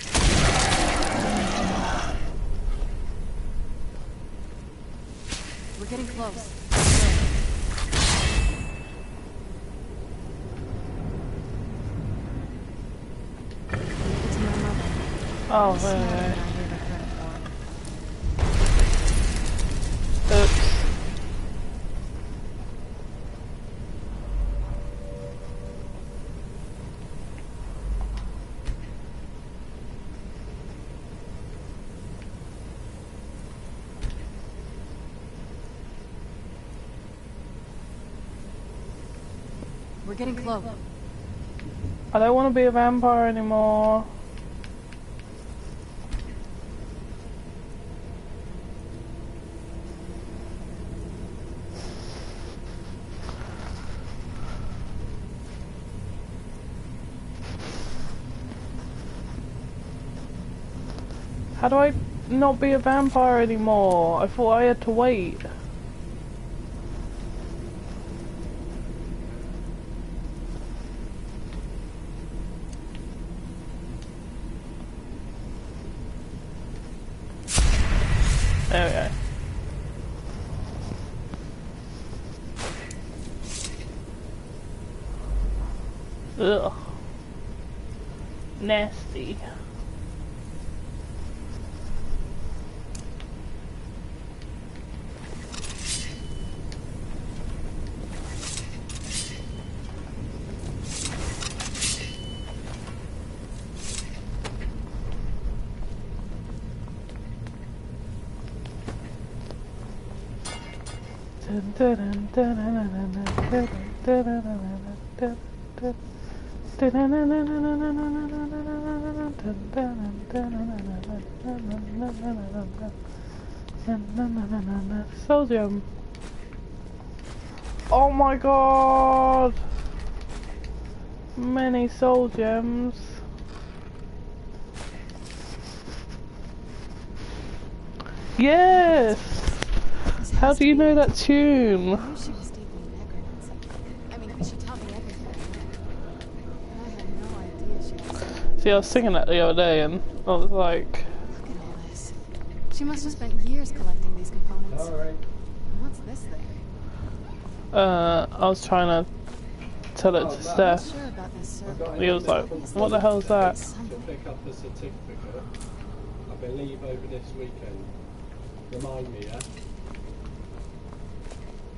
We're getting close. Oh, there. Oops. We're getting close. I don't want to be a vampire anymore. How do I not be a vampire anymore? I thought I had to wait. There we go. Ugh. Nasty. Sodium. Oh my god! Many soul gems. Yes! How do you know that tune? I knew she was deep in necromancy. I mean, she taught me everything. I had no idea she was so much. See, I was singing that the other day and I was like... Look at all this. She must have spent years collecting these components. Alright. What's this thing? I was trying to tell it to I'm not Steph. sure about this circle. He was like, what the hell's that? To pick up the certificate, I believe over this weekend. Remind me, yeah?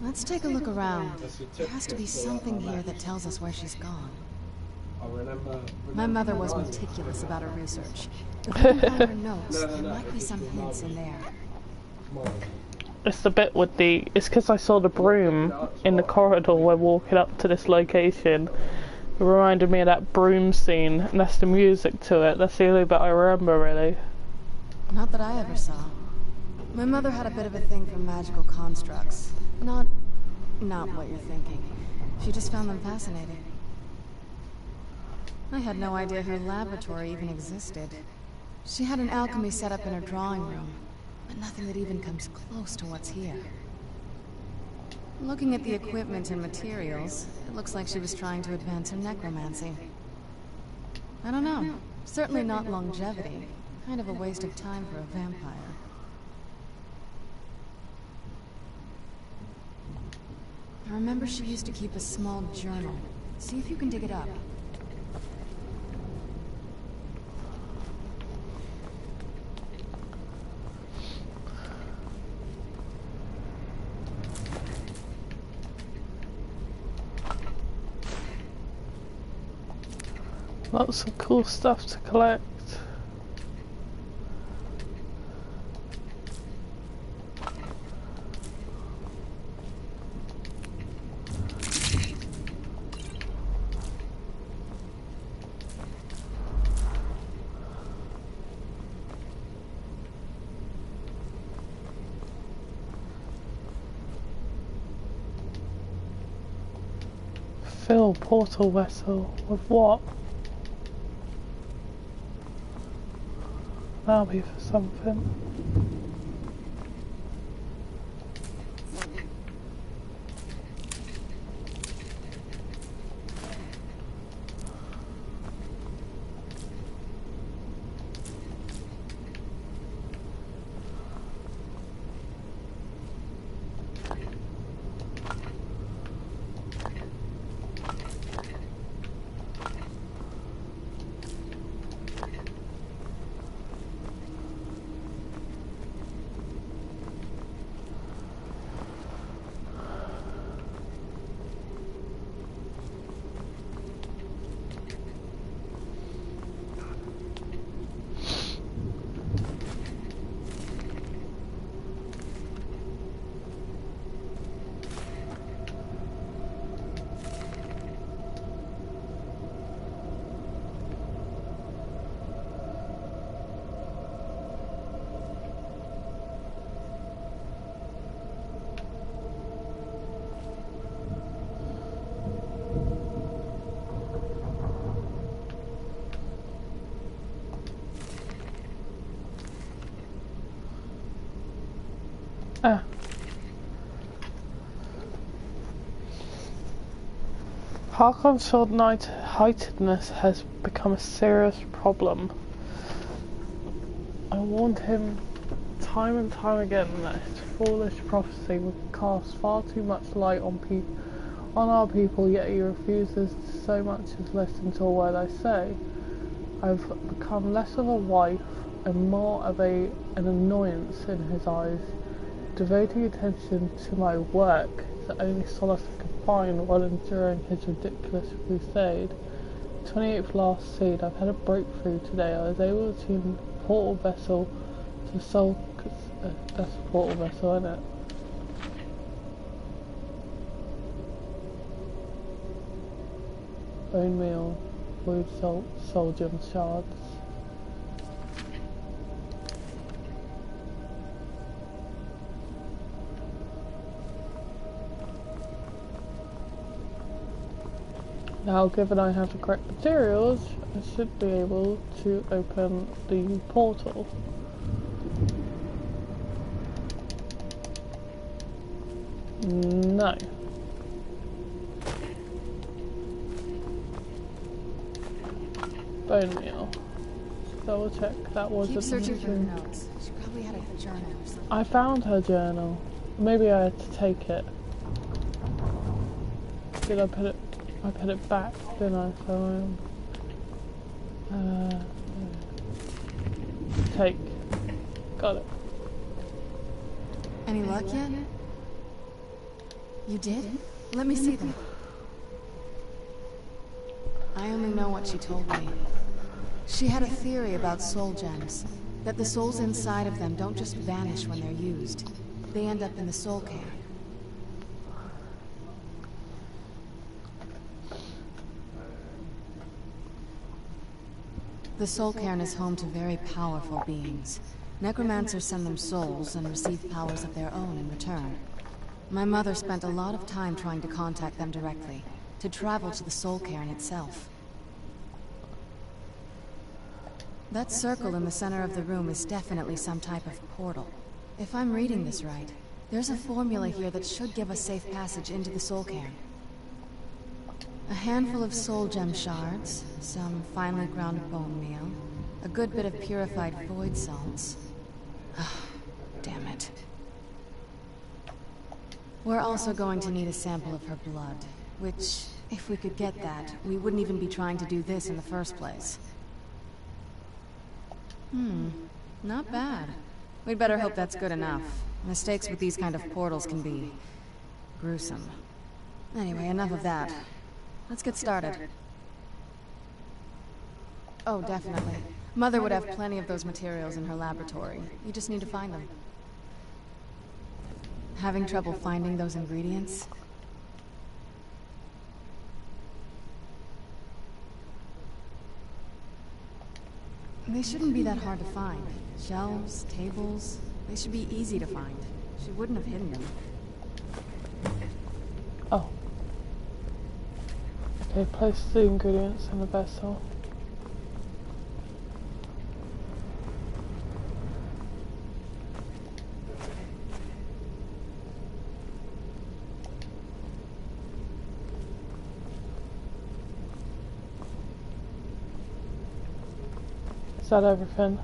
Let's take a look around. There has to be something here that tells us where she's gone. I remember My mother was meticulous about her research. If we can find her notes, there might be some hints in there. tomorrow. It's the bit with the... It's because I saw the broom in the corridor when walking up to this location. It reminded me of that broom scene, and that's the music to it. That's the only bit I remember, really. Not that I ever saw. My mother had a bit of a thing for magical constructs. Not what you're thinking. She just found them fascinating. I had no idea her laboratory even existed. She had an alchemy set up in her drawing room, but nothing that even comes close to what's here. Looking at the equipment and materials, it looks like she was trying to advance her necromancy. I don't know. Certainly not longevity. Kind of a waste of time for a vampire. I remember she used to keep a small journal. See if you can dig it up. Lots of cool stuff to collect. Fill portal vessel with what? That'll be for something. Ah. Harkon's short-sightedness has become a serious problem. I warned him time and time again that his foolish prophecy would cast far too much light on our people, yet he refuses to so much as listen to a word I say. I've become less of a wife and more of an annoyance in his eyes. Devoting attention to my work is the only solace I can find while enduring his ridiculous crusade. 28th last seed. I've had a breakthrough today. I was able to tune the portal vessel to the soul. That's a portal vessel, isn't it? Bone meal, void salt, soul gem shards. Now, given I have the correct materials, I should be able to open the portal. No. Bone meal. Double check that wasn't. Keep searching for her notes. She probably had a journal or something. I found her journal. Maybe I had to take it. Did I put it? I put it back, didn't I? So take. Got it. Any luck yet? You did? Let me see them. I only know what she told me. She had a theory about soul gems, that the souls inside of them don't just vanish when they're used. They end up in the soul cairn. The soul cairn is home to very powerful beings. Necromancers send them souls and receive powers of their own in return. My mother spent a lot of time trying to contact them directly, to travel to the soul cairn itself. That circle in the center of the room is definitely some type of portal. If I'm reading this right, there's a formula here that should give us safe passage into the soul cairn. A handful of soul gem shards, some finely ground bone meal, a good bit of purified void salts. Damn it. We're also going to need a sample of her blood, which, if we could get that, we wouldn't even be trying to do this in the first place. Not bad. We'd better hope that's good enough. Mistakes with these kind of portals can be gruesome. Anyway, enough of that. Let's get started. Oh, definitely. Mother would have plenty of those materials in her laboratory. You just need to find them. Having trouble finding those ingredients? They shouldn't be that hard to find. Shelves, tables, they should be easy to find. She wouldn't have hidden them. Oh. Okay, place the ingredients in the vessel. Is that everything?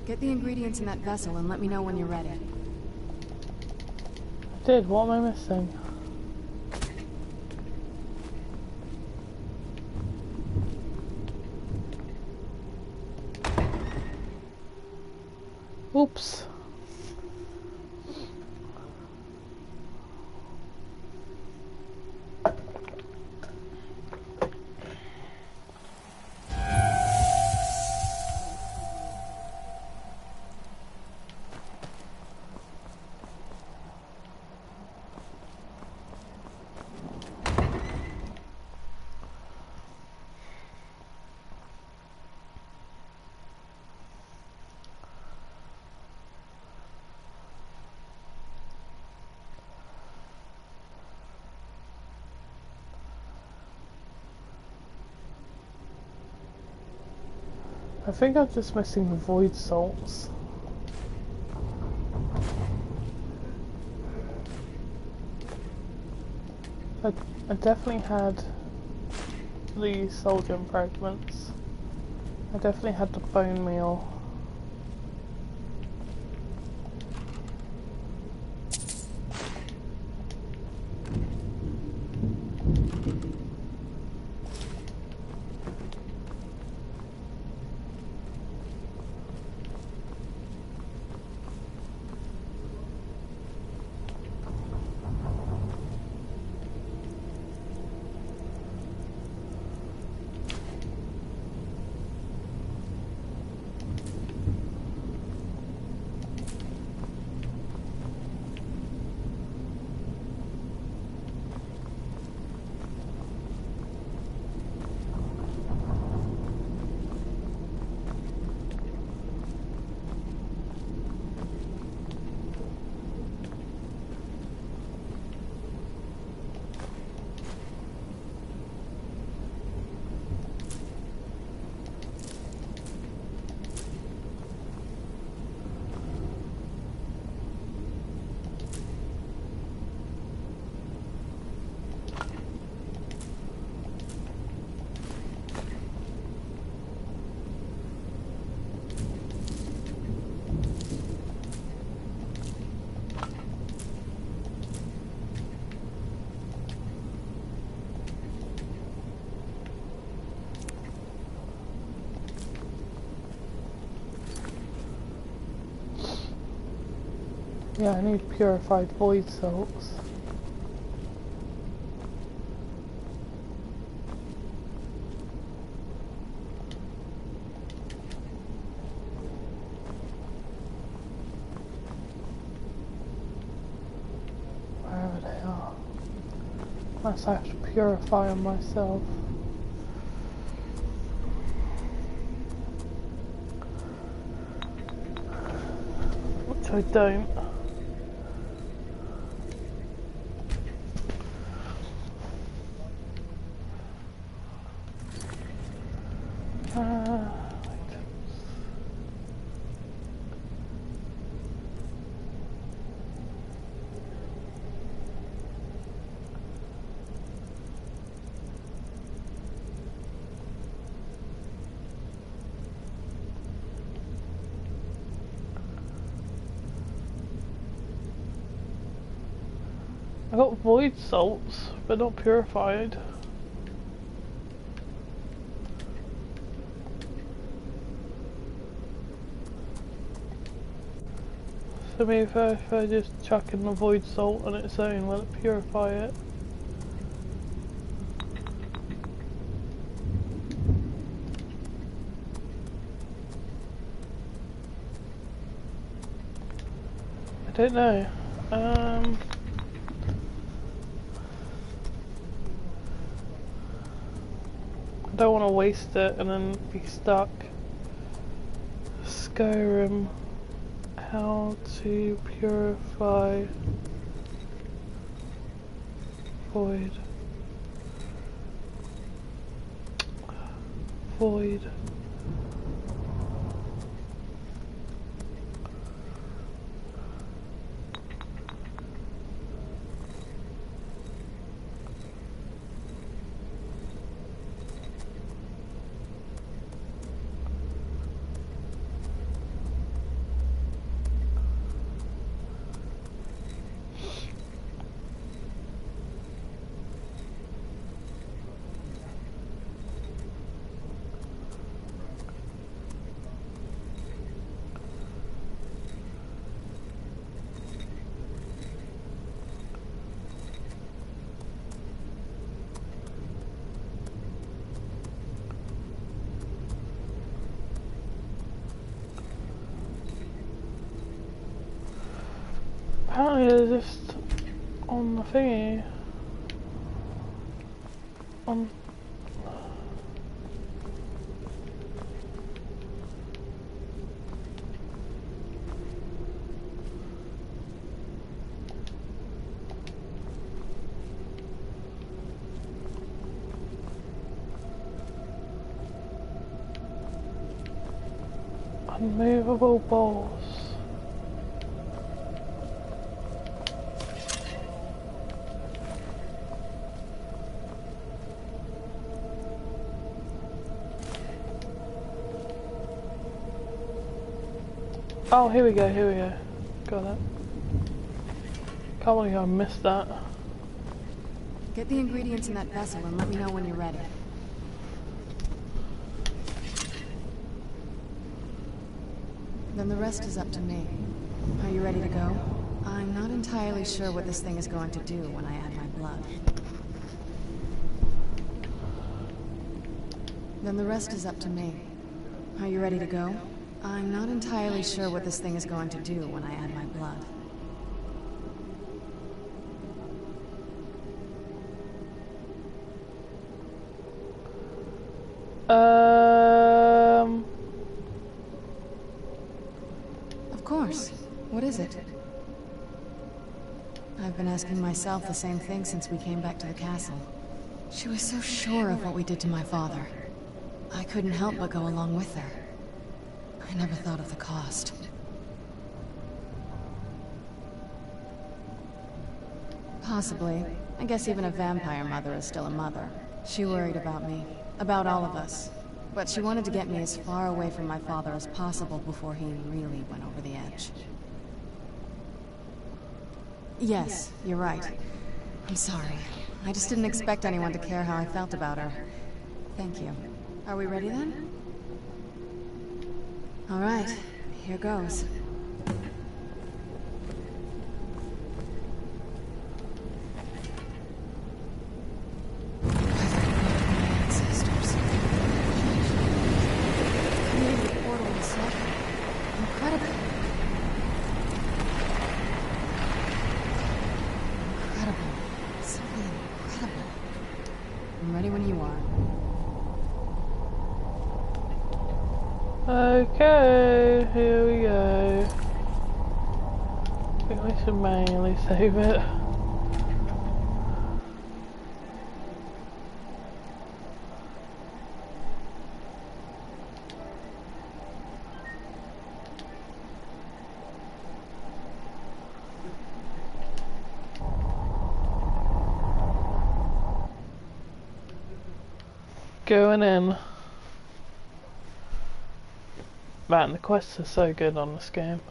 Get the ingredients in that vessel and let me know when you're ready. I did, what am I missing? Oops. I think I'm just missing the void salts. I definitely had the soldier fragments. I definitely had the bone meal. Yeah, I need purified void salts. Wherever they are. Unless I have to purify them myself. Which I don't. I got void salts, but not purified. So maybe if I just chuck in the void salt on its own, will it purify it? I don't know. I don't want to waste it and then be stuck. Skyrim how to purify void. Void. Apparently they're just on the thingy. On... Unmovable balls. Oh, here we go, here we go. Got it. Can't believe I missed that. Get the ingredients in that vessel and let me know when you're ready. Then the rest is up to me. Are you ready to go? I'm not entirely sure what this thing is going to do when I add my blood. Then the rest is up to me. Are you ready to go? I'm not entirely sure what this thing is going to do when I add my blood. Of course. What is it? I've been asking myself the same thing since we came back to the castle. She was so sure of what we did to my father. I couldn't help but go along with her. I never thought of the cost. Possibly. I guess even a vampire mother is still a mother. She worried about me. About all of us. But she wanted to get me as far away from my father as possible before he really went over the edge. Yes, you're right. I'm sorry. I just didn't expect anyone to care how I felt about her. Thank you. Are we ready then? All right, here goes. Okay, here we go. I think we should manually save it. Going in. Man, the quests are so good on this game.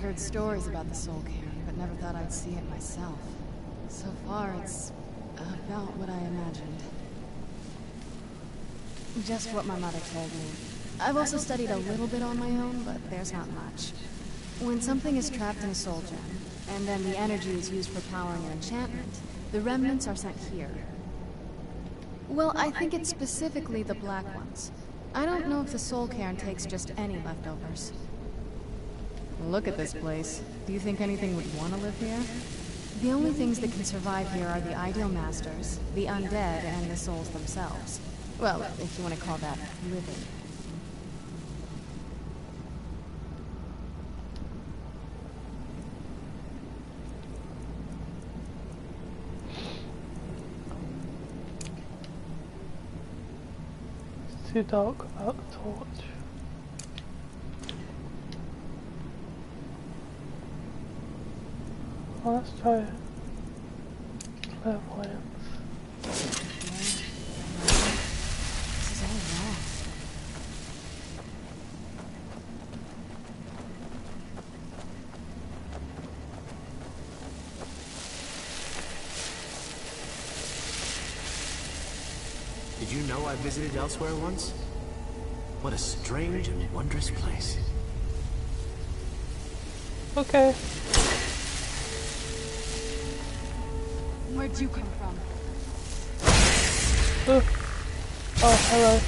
heard stories about the Soul Cairn, but never thought I'd see it myself. So far, it's about what I imagined. Just what my mother told me. I've also studied a little bit on my own, but there's not much. When something is trapped in a soul gem, and then the energy is used for powering an enchantment, the remnants are sent here. Well, I think it's specifically the black ones. I don't know if the Soul Cairn takes just any leftovers. Look at this place. Do you think anything would want to live here? The only things that can survive here are the Ideal Masters, the undead, and the souls themselves. Well, if you want to call that living. It's too dark without the torch. Well, let's try it. Clairvoyance. This is all wrong. Did you know I visited elsewhere once? What a strange and wondrous place. Okay. Where'd you come from? Oh, hello.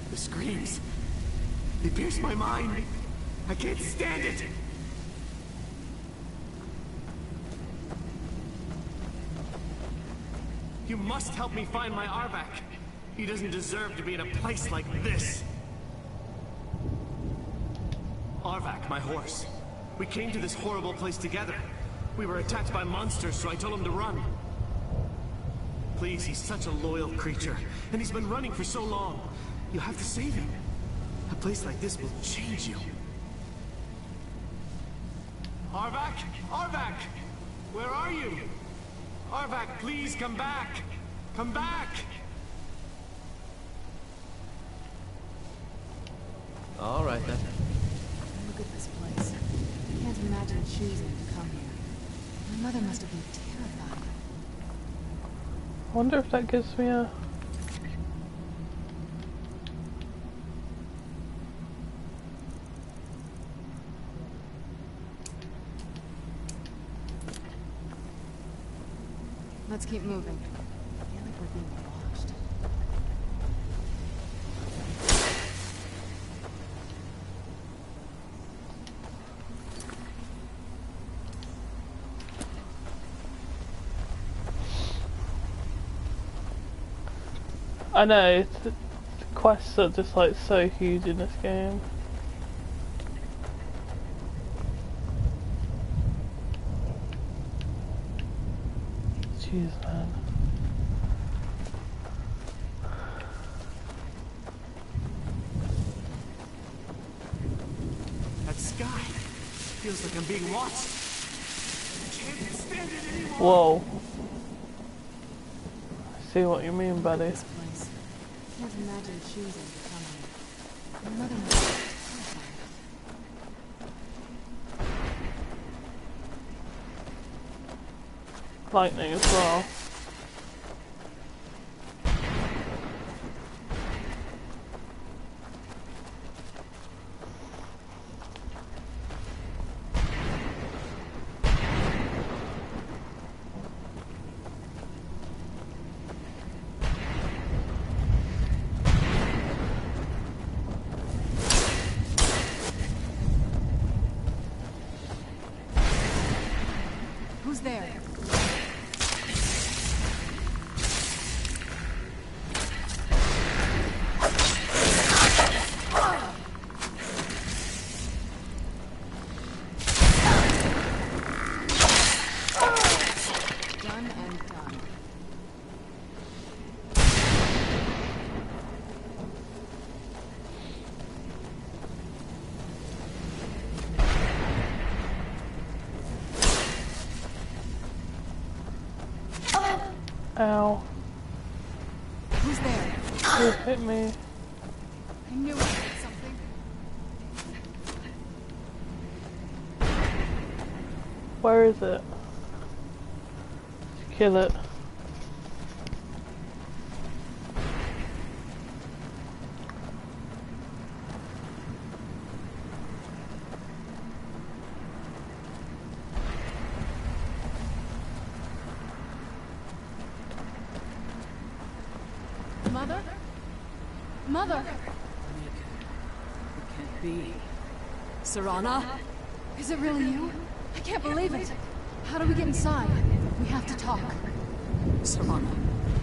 The screams. They pierce my mind. I can't stand it. You must help me find my Arvak. He doesn't deserve to be in a place like this. Arvak, my horse. We came to this horrible place together. We were attacked by monsters, so I told him to run. Please, he's such a loyal creature, and he's been running for so long. You have to save him. A place like this will change you. Arvak! Arvak! Where are you? Arvak, please come back! Come back! All right then. Look at this place. I can't imagine choosing to come here. My mother must have been terrified. I wonder if that gives me a... Let's keep moving. I feel like we're being watched. I know, the quests are just like so huge in this game. Jeez, man. That sky feels like I'm being watched. I can't stand it anymore. Whoa. I see what you mean, buddy. This place. Can't imagine choosing to come here. My mother must have been terrified. Lightning as well. Who's there? Done and done. Ow. Who's there? You hit me. I knew I did something. Where is it? Kill it. Mother? Mother! It can't be. Serana? Is it really you? I can't believe it. How do we get inside? We have to talk. Serana,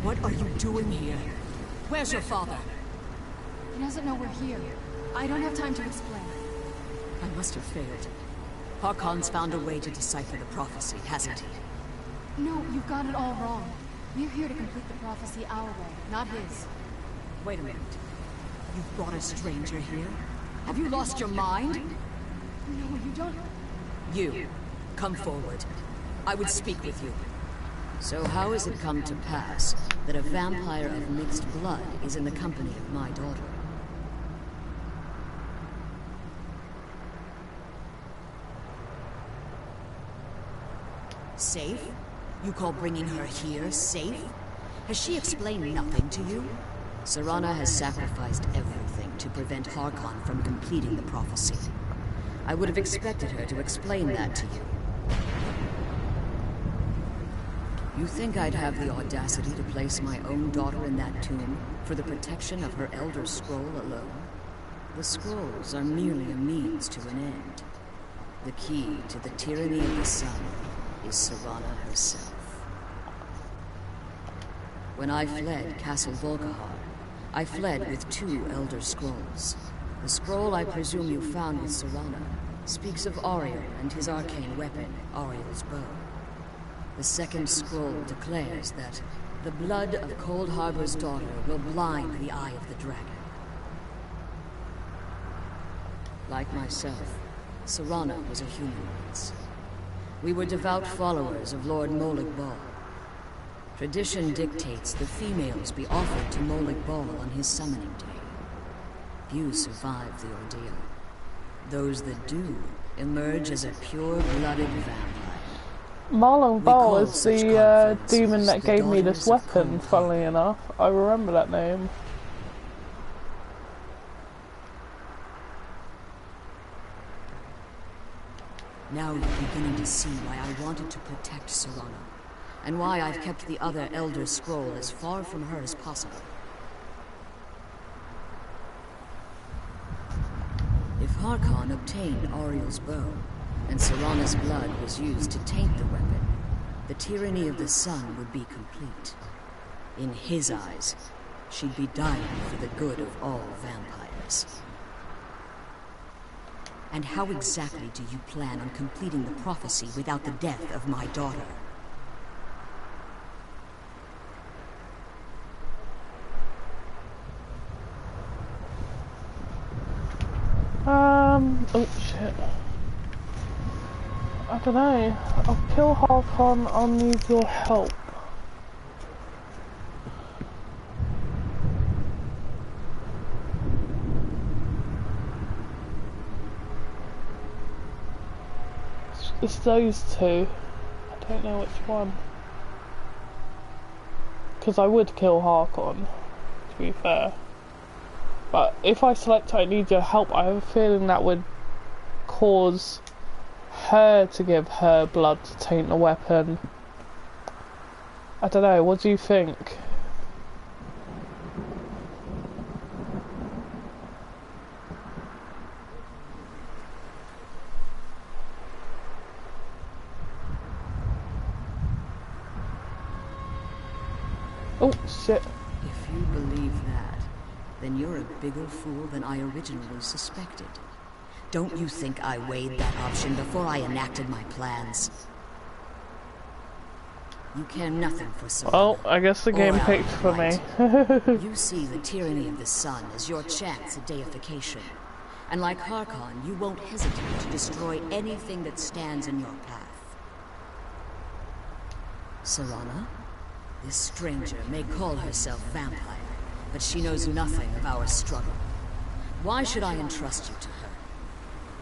what are you doing here? Where's your father? He doesn't know we're here. I don't have time to explain. I must have failed. Harkon's found a way to decipher the prophecy, hasn't he? No, you've got it all wrong. We're here to complete the prophecy our way, not his. Wait a minute. You've brought a stranger here? Have you lost your mind? No, you don't... You, come forward. I would speak with you. So how has it come to pass that a vampire of mixed blood is in the company of my daughter? Safe? You call bringing her here safe? Has she explained nothing to you? Serana has sacrificed everything to prevent Harkon from completing the prophecy. I would have expected her to explain that to you. You think I'd have the audacity to place my own daughter in that tomb for the protection of her Elder Scroll alone? The scrolls are merely a means to an end. The key to the tyranny of the sun is Serana herself. When I fled Castle Volkihar, I fled with 2 Elder Scrolls. The scroll I presume you found with Serana speaks of Ariel and his arcane weapon, Ariel's bow. The second scroll declares that the blood of Cold Harbor's daughter will blind the eye of the dragon. Like myself, Serana was a human once. We were devout followers of Lord Molag Bal. Tradition dictates the females be offered to Molag Bal on his summoning day. Few survive the ordeal. Those that do emerge as a pure-blooded vampire. Molag Bal is the demon that gave me this weapon, funnily enough. I remember that name. Now you're beginning to see why I wanted to protect Serana, and why I've kept the other Elder Scroll as far from her as possible. If Harkon obtained Ariel's bow, and Serana's blood was used to taint the weapon, the tyranny of the sun would be complete. In his eyes, she'd be dying for the good of all vampires. And how exactly do you plan on completing the prophecy without the death of my daughter? Oh shit. I don't know. I'll kill Harkon, I'll need your help. It's those two. I don't know which one. Because I would kill Harkon, to be fair. But if I select I need your help, I have a feeling that would cause her to give her blood to taint the weapon. I don't know, what do you think? Oh shit. If you believe that, then you're a bigger fool than I originally suspected. Don't you think I weighed that option before I enacted my plans? You care nothing for Serana. Well, I guess the game picked for me. You see the tyranny of the sun as your chance at deification. And like Harkon, you won't hesitate to destroy anything that stands in your path. Serana, This stranger may call herself vampire, but she knows nothing of our struggle. Why should I entrust you to her?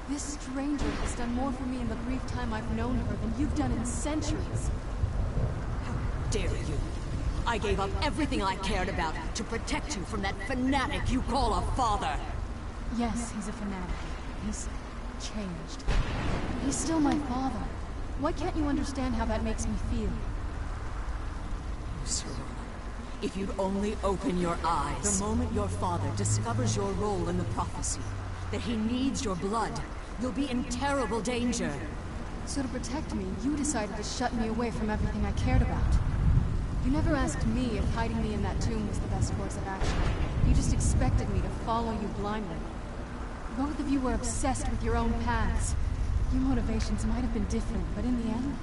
This stranger has done more for me in the brief time I've known her than you've done in centuries. How dare you? I gave up everything I cared about to protect you from that fanatic you call a father. Yes, he's a fanatic. He's changed. He's still my father. Why can't you understand how that makes me feel? Serana, if you'd only open your eyes. The moment your father discovers your role in the prophecy, that he needs your blood, you'll be in terrible danger. So to protect me, you decided to shut me away from everything I cared about. You never asked me if hiding me in that tomb was the best course of action. You just expected me to follow you blindly. Both of you were obsessed with your own paths. Your motivations might have been different, but in the end,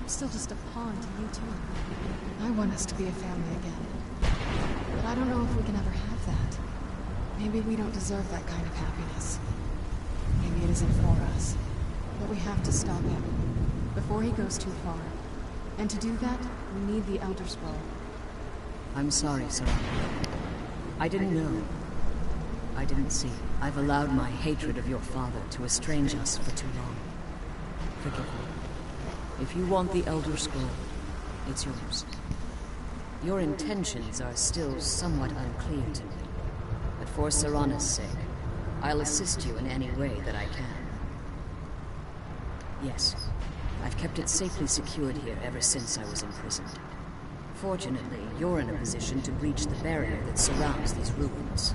I'm still just a pawn to you two. I want us to be a family again. But I don't know if we can ever have that. Maybe we don't deserve that kind of happiness. Maybe it isn't for us. But we have to stop him, before he goes too far. And to do that, we need the Elder Scroll. I'm sorry, Serana. I didn't know. I didn't see. I've allowed my hatred of your father to estrange us for too long. Forgive me. If you want the Elder Scroll, it's yours. Your intentions are still somewhat unclear to me. But for Serana's sake, I'll assist you in any way that I can. Yes, I've kept it safely secured here ever since I was imprisoned. Fortunately, you're in a position to breach the barrier that surrounds these ruins.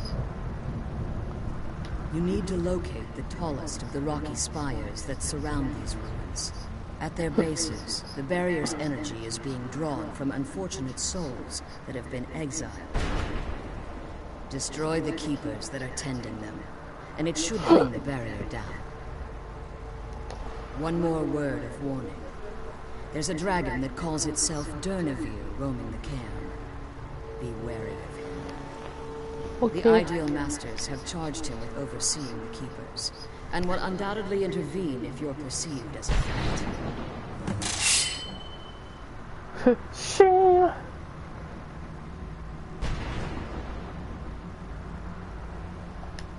You need to locate the tallest of the rocky spires that surround these ruins. At their bases, the barrier's energy is being drawn from unfortunate souls that have been exiled. Destroy the keepers that are tending them, and it should bring the barrier down. One more word of warning. There's a dragon that calls itself Durnavir roaming the cairn. Be wary of him. Okay. The Ideal Masters have charged him with overseeing the keepers, and will undoubtedly intervene if you're perceived as a threat. Shame.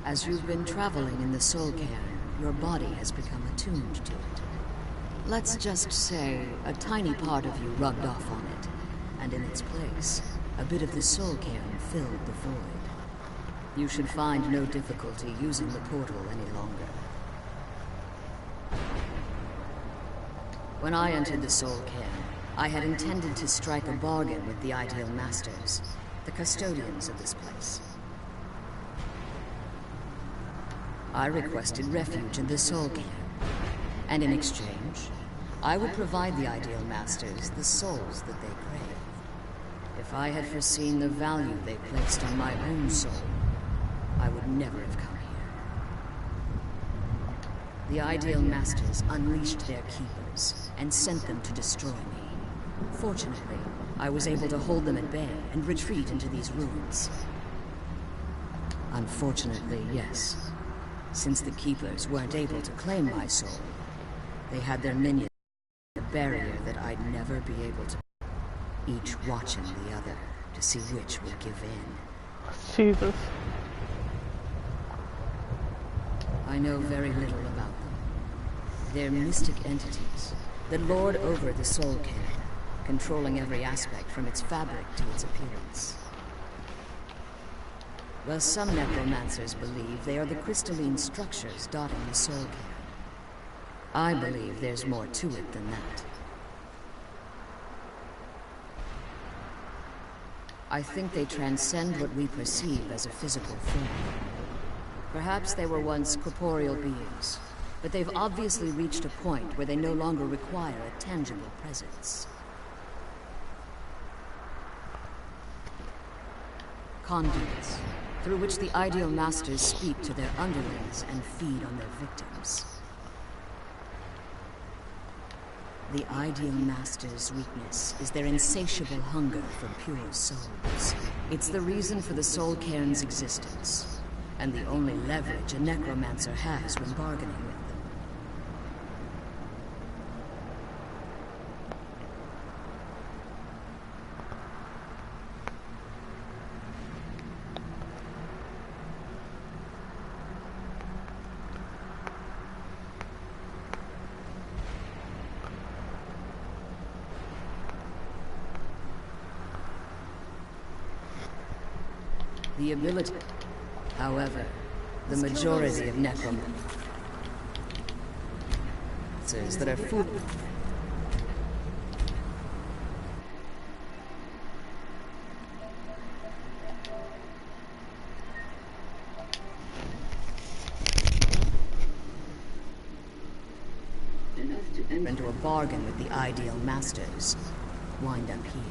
As you've been traveling in the Soul Cairn, your body has become attuned to it. Let's just say a tiny part of you rubbed off on it, and in its place, a bit of the Soul Cairn filled the void. You should find no difficulty using the portal any longer. When I entered the Soul Cairn, I had intended to strike a bargain with the Ideal Masters, the custodians of this place. I requested refuge in the Soul Cairn, and in exchange, I would provide the Ideal Masters the souls that they crave. If I had foreseen the value they placed on my own soul, I would never have come here. The Ideal Masters unleashed their keepers and sent them to destroy me. Fortunately, I was able to hold them at bay and retreat into these ruins. Unfortunately, yes. Since the Keepers weren't able to claim my soul, they had their minions a barrier that I'd never be able to, each watching the other to see which would give in. Jesus. I know very little about them. They're mystic entities that lord over the Soul Cairn, controlling every aspect from its fabric to its appearance. Well, some necromancers believe they are the crystalline structures dotting the Soul Cairn. I believe there's more to it than that. I think they transcend what we perceive as a physical form. Perhaps they were once corporeal beings, but they've obviously reached a point where they no longer require a tangible presence. Conduits, through which the Ideal Masters speak to their underlings and feed on their victims. The Ideal Masters' weakness is their insatiable hunger for pure souls. It's the reason for the Soul Cairn's existence, and the only leverage a necromancer has when bargaining with them. the ability. However, the majority of necromancers that are fooled. Into a bargain with the ideal masters, wind up here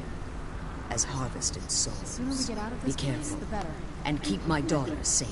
as harvested souls. The sooner we get out of Be this place, careful the better. and keep my daughter safe.